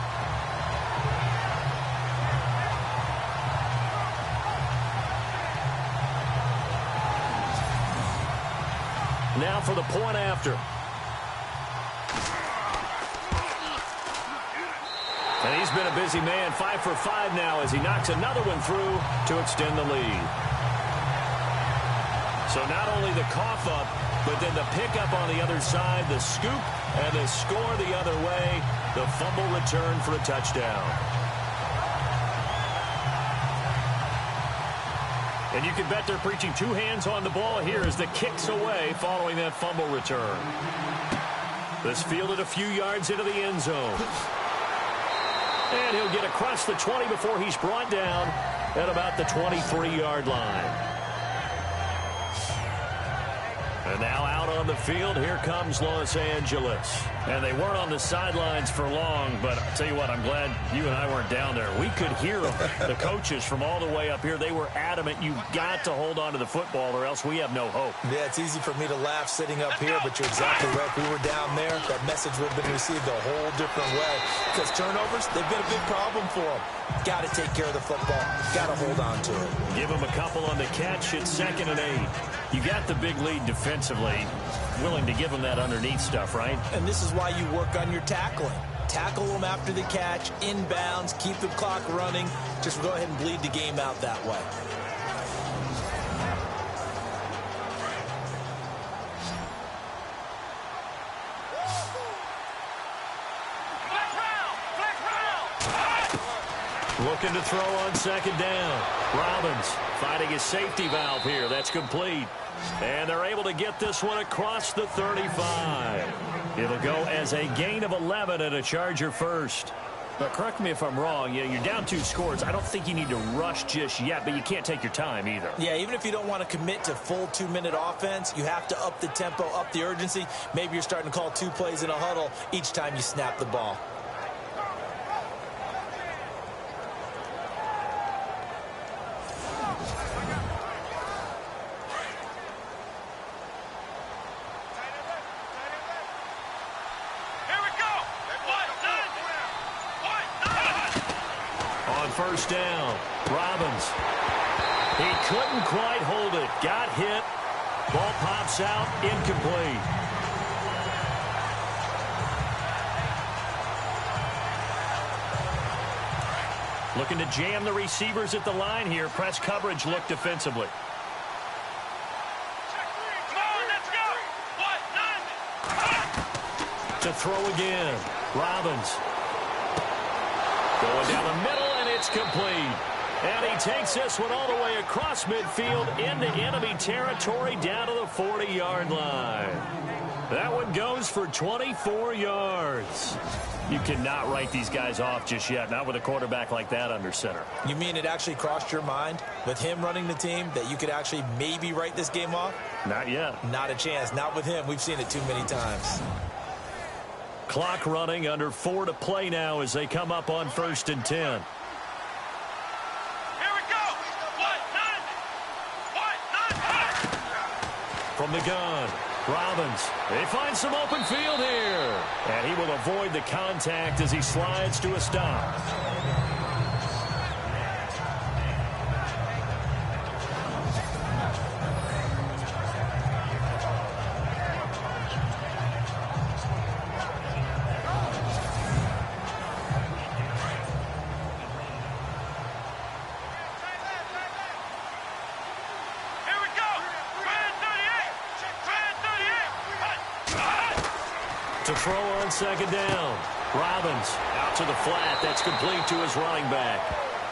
Now for the point after. And he's been a busy man, 5 for 5 now as he knocks another one through to extend the lead. So not only the cough up, but then the pickup on the other side, the scoop, and the score the other way, the fumble return for a touchdown. And you can bet they're preaching 2 hands on the ball here as the kick's away following that fumble return. This fielded a few yards into the end zone. And he'll get across the 20 before he's brought down at about the 23-yard line. And now out on the field, here comes Los Angeles. And they weren't on the sidelines for long, but I'll tell you what, I'm glad you and I weren't down there. We could hear them, the coaches from all the way up here. They were adamant, you've got to hold on to the football or else we have no hope. Yeah, it's easy for me to laugh sitting up here, but you're exactly right. If we were down there, that message would have been received a whole different way. Because turnovers, they've been a big problem for them. Got to take care of the football. Got to hold on to it. Give them a couple on the catch. It's 2nd and 8. You got the big lead defensively. Willing to give them that underneath stuff, right? And this is why you work on your tackling. Tackle them after the catch, inbounds, keep the clock running. Just go ahead and bleed the game out that way. Looking to throw on 2nd down. Robbins finding his safety valve here. That's complete. And they're able to get this one across the 35. It'll go as a gain of 11 and a Charger first. But correct me if I'm wrong. You're down 2 scores. I don't think you need to rush just yet, but you can't take your time either. Yeah, even if you don't want to commit to full 2-minute offense, you have to up the tempo, up the urgency. Maybe you're starting to call 2 plays in a huddle each time you snap the ball. First down. Robbins. He couldn't quite hold it. Got hit. Ball pops out. Incomplete. Looking to jam the receivers at the line here. Press coverage look defensively. To throw again. Robbins. Going down the middle, and it's complete. And he takes this one all the way across midfield into enemy territory down to the 40-yard line. That one goes for 24 yards. You cannot write these guys off just yet, not with a quarterback like that under center. You mean it actually crossed your mind with him running the team that you could actually maybe write this game off? Not yet. Not a chance. Not with him. We've seen it too many times. Clock running, under 4 to play now as they come up on 1st and 10. Here we go. from the gun. Robbins, they find some open field here. And he will avoid the contact as he slides to a stop. To throw on second down. Robbins out to the flat. That's complete to his running back.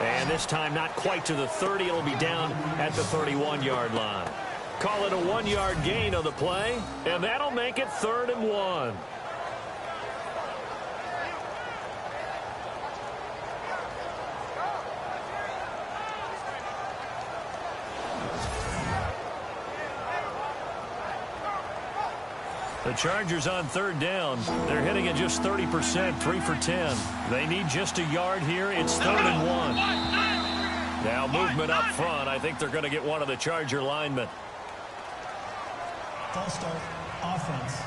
And this time not quite to the 30. It'll be down at the 31-yard line. Call it a 1-yard gain on the play. And that'll make it 3rd and 1. The Chargers on 3rd down. They're hitting at just 30%, 3 for 10. They need just a yard here. It's 3rd and 1. Now movement up front. I think they're going to get one of the Charger linemen. False start, offense.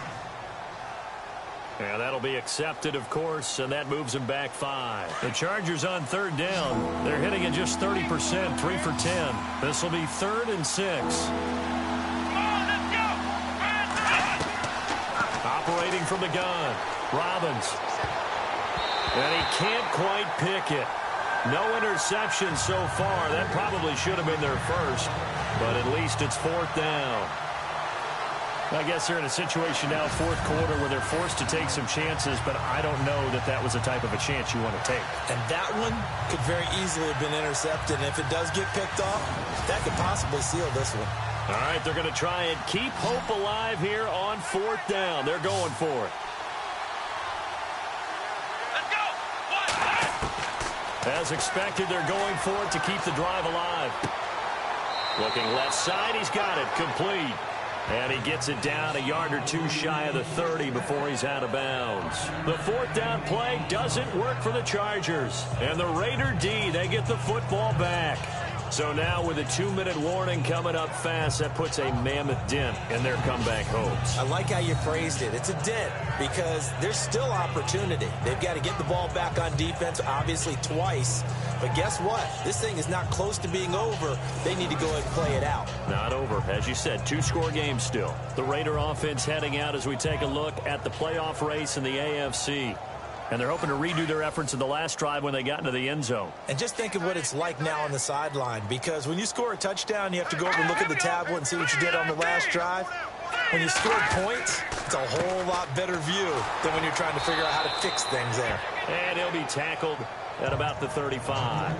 And that'll be accepted, of course, and that moves them back 5. The Chargers on 3rd down. They're hitting at just 30%, 3 for 10. This will be 3rd and 6. Operating from the gun. Robbins. And he can't quite pick it. No interception so far. That probably should have been their first. But at least it's 4th down. I guess they're in a situation now, 4th quarter, where they're forced to take some chances, but I don't know that that was the type of a chance you want to take. And that one could very easily have been intercepted. And if it does get picked off, that could possibly seal this one. All right, they're going to try and keep hope alive here on 4th down. They're going for it. Let's go. As expected, they're going for it to keep the drive alive. Looking left side, he's got it, complete. And he gets it down a yard or two shy of the 30 before he's out of bounds. The 4th down play doesn't work for the Chargers. And the Raider D, they get the football back. So now with a 2-minute warning coming up fast, that puts a mammoth dent in their comeback hopes. I like how you phrased it. It's a dent because there's still opportunity. They've got to get the ball back on defense, obviously twice. But guess what? This thing is not close to being over. They need to go ahead and play it out. Not over. As you said, 2-score game still. The Raider offense heading out as we take a look at the playoff race in the AFC. And they're hoping to redo their efforts in the last drive when they got into the end zone. And just think of what it's like now on the sideline, because when you score a touchdown, you have to go over and look at the tablet and see what you did on the last drive. When you score points, it's a whole lot better view than when you're trying to figure out how to fix things there. And he'll be tackled at about the 35.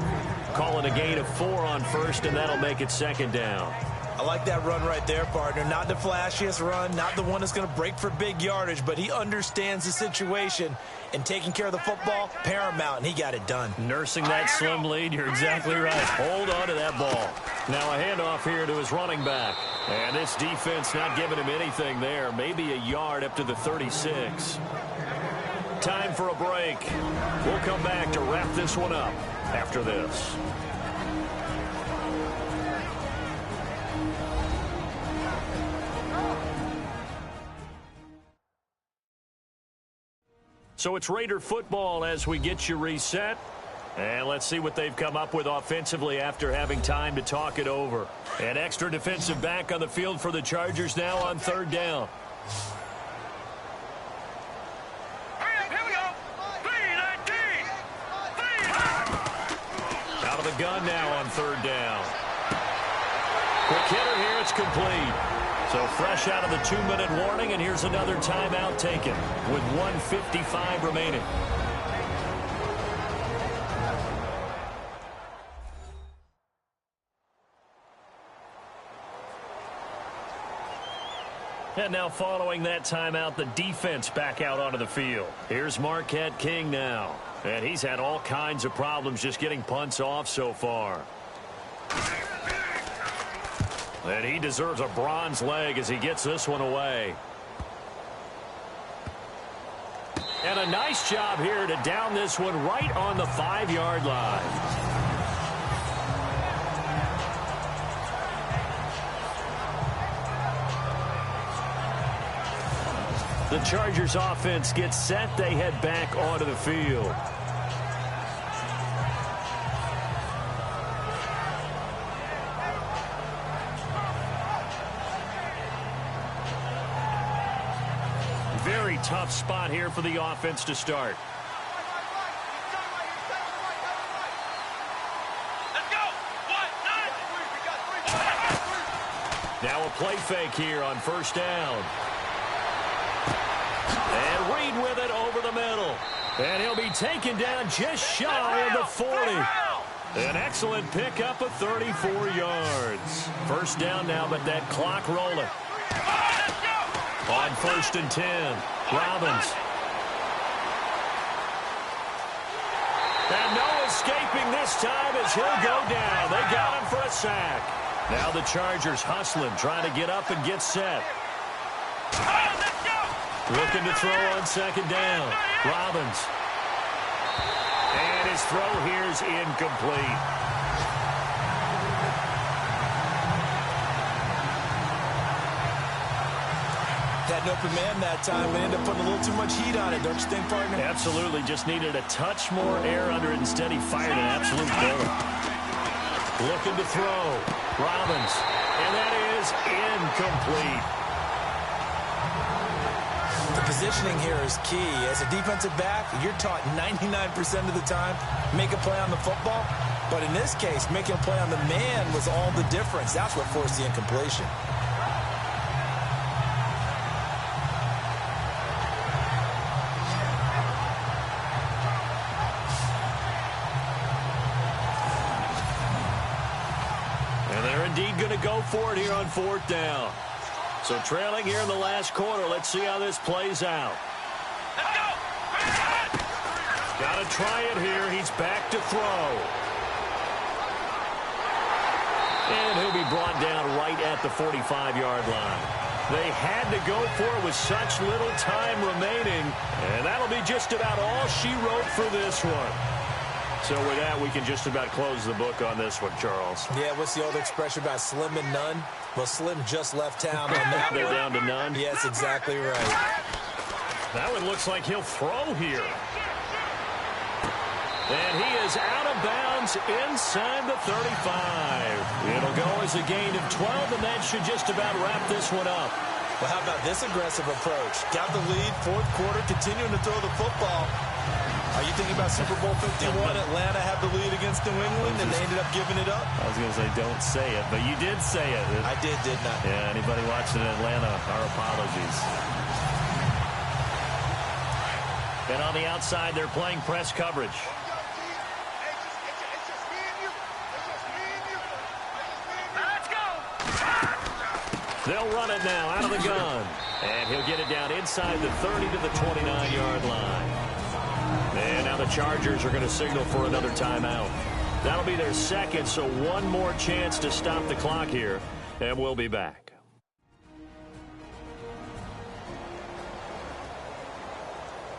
Call it a gain of 4 on 1st, and that'll make it 2nd down. I like that run right there, partner. Not the flashiest run, not the one that's going to break for big yardage, but he understands the situation, and taking care of the football, paramount, and he got it done. Nursing that slim lead, you're exactly right. Hold on to that ball. Now a handoff here to his running back. And this defense not giving him anything there. Maybe a yard up to the 36. Time for a break. We'll come back to wrap this one up after this. So it's Raider football as we get you reset. And let's see what they've come up with offensively after having time to talk it over. An extra defensive back on the field for the Chargers now on 3rd down. Here we go. Out of the gun now on 3rd down. Quick hitter here, it's complete. So fresh out of the 2-minute warning, and here's another timeout taken with 1:55 remaining. And now following that timeout, the defense back out onto the field. Here's Marquette King now. And he's had all kinds of problems just getting punts off so far. And he deserves a bronze leg as he gets this one away. And a nice job here to down this one right on the 5-yard line. The Chargers offense gets set. They head back onto the field. Very tough spot here for the offense to start. Now a play fake here on first down. And Reed with it over the middle. And he'll be taken down just shy of the 40. An excellent pickup of 34 yards. First down now, but that clock rolling. On first and 10, Robbins. And no escaping this time as he'll go down. They got him for a sack. Now the Chargers hustling, trying to get up and get set. Looking to throw on second down. Robbins. And his throw here's incomplete. Had an open man that time. We ended up putting a little too much heat on it, don't you think, partner? Absolutely. Just needed a touch more air under it. Instead, he fired an absolute bullet. Looking to throw. Robbins. And that is incomplete. The positioning here is key. As a defensive back, you're taught 99% of the time, make a play on the football. But in this case, making a play on the man was all the difference. That's what forced the incompletion. Going to go for it here on fourth down. So trailing here in the last quarter. Let's see how this plays out. Got to try it here. He's back to throw. And he'll be brought down right at the 45-yard line. They had to go for it with such little time remaining. And that'll be just about all she wrote for this one. So with that, we can just about close the book on this one, Charles. Yeah, what's the old expression about slim and none? Well, Slim just left town on that They're one. down to none? Yes, exactly right. That one looks like he'll throw here. And he is out of bounds inside the 35. It'll go as a gain of 12, and that should just about wrap this one up. Well, how about this aggressive approach? Got the lead, fourth quarter, continuing to throw the football. Are you thinking about Super Bowl 51? Atlanta had the lead against New England, and they ended up giving it up? I was going to say, don't say it, but you did say it. I did, didn't I? Yeah, anybody watching in Atlanta, our apologies. And on the outside, they're playing press coverage. They'll run it now out of the gun. And he'll get it down inside the 30 to the 29-yard line. And now the Chargers are going to signal for another timeout. That'll be their second, so one more chance to stop the clock here. And we'll be back.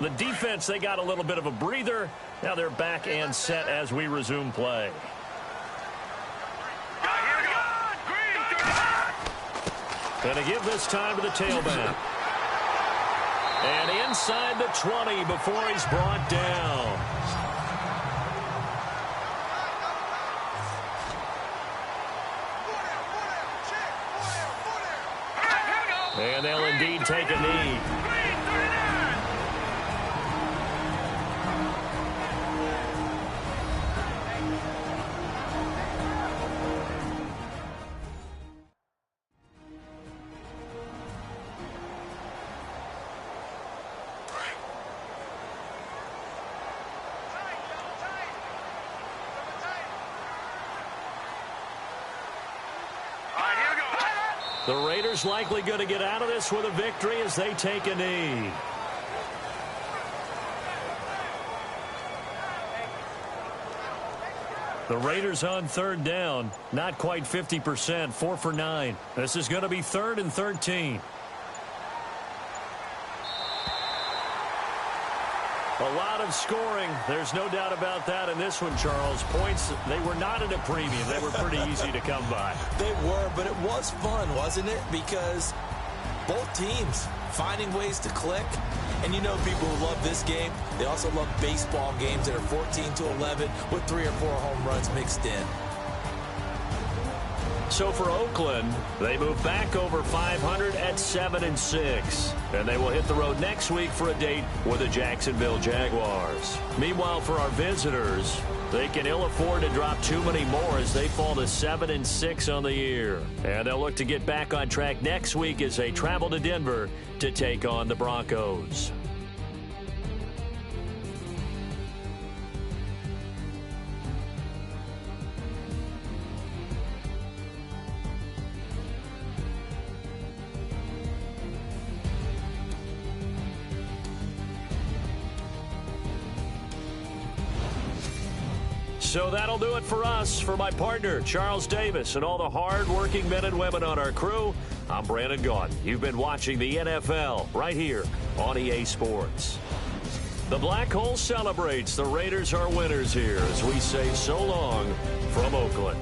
The defense, they got a little bit of a breather. Now they're back and set as we resume play. Going to give this time to the tailback. And inside the 20 before he's brought down. And they'll indeed take a knee. The Raiders likely going to get out of this with a victory as they take a knee. The Raiders on third down, not quite 50%, 4 for 9. This is going to be 3rd and 13. A lot of scoring. There's no doubt about that in this one, Charles. Points, they were not at a premium. They were pretty easy to come by. They were, but it was fun, wasn't it? Because both teams finding ways to click. And you know people who love this game, they also love baseball games that are 14-11 with 3 or 4 home runs mixed in. So for Oakland, they move back over 500 at 7-6. And they will hit the road next week for a date with the Jacksonville Jaguars. Meanwhile, for our visitors, they can ill afford to drop too many more as they fall to 7-6 on the year. And they'll look to get back on track next week as they travel to Denver to take on the Broncos. So that'll do it for us. For my partner, Charles Davis, and all the hard-working men and women on our crew, I'm Brandon Gaudin. You've been watching the NFL right here on EA Sports. The Black Hole celebrates. The Raiders are winners here as we say so long from Oakland.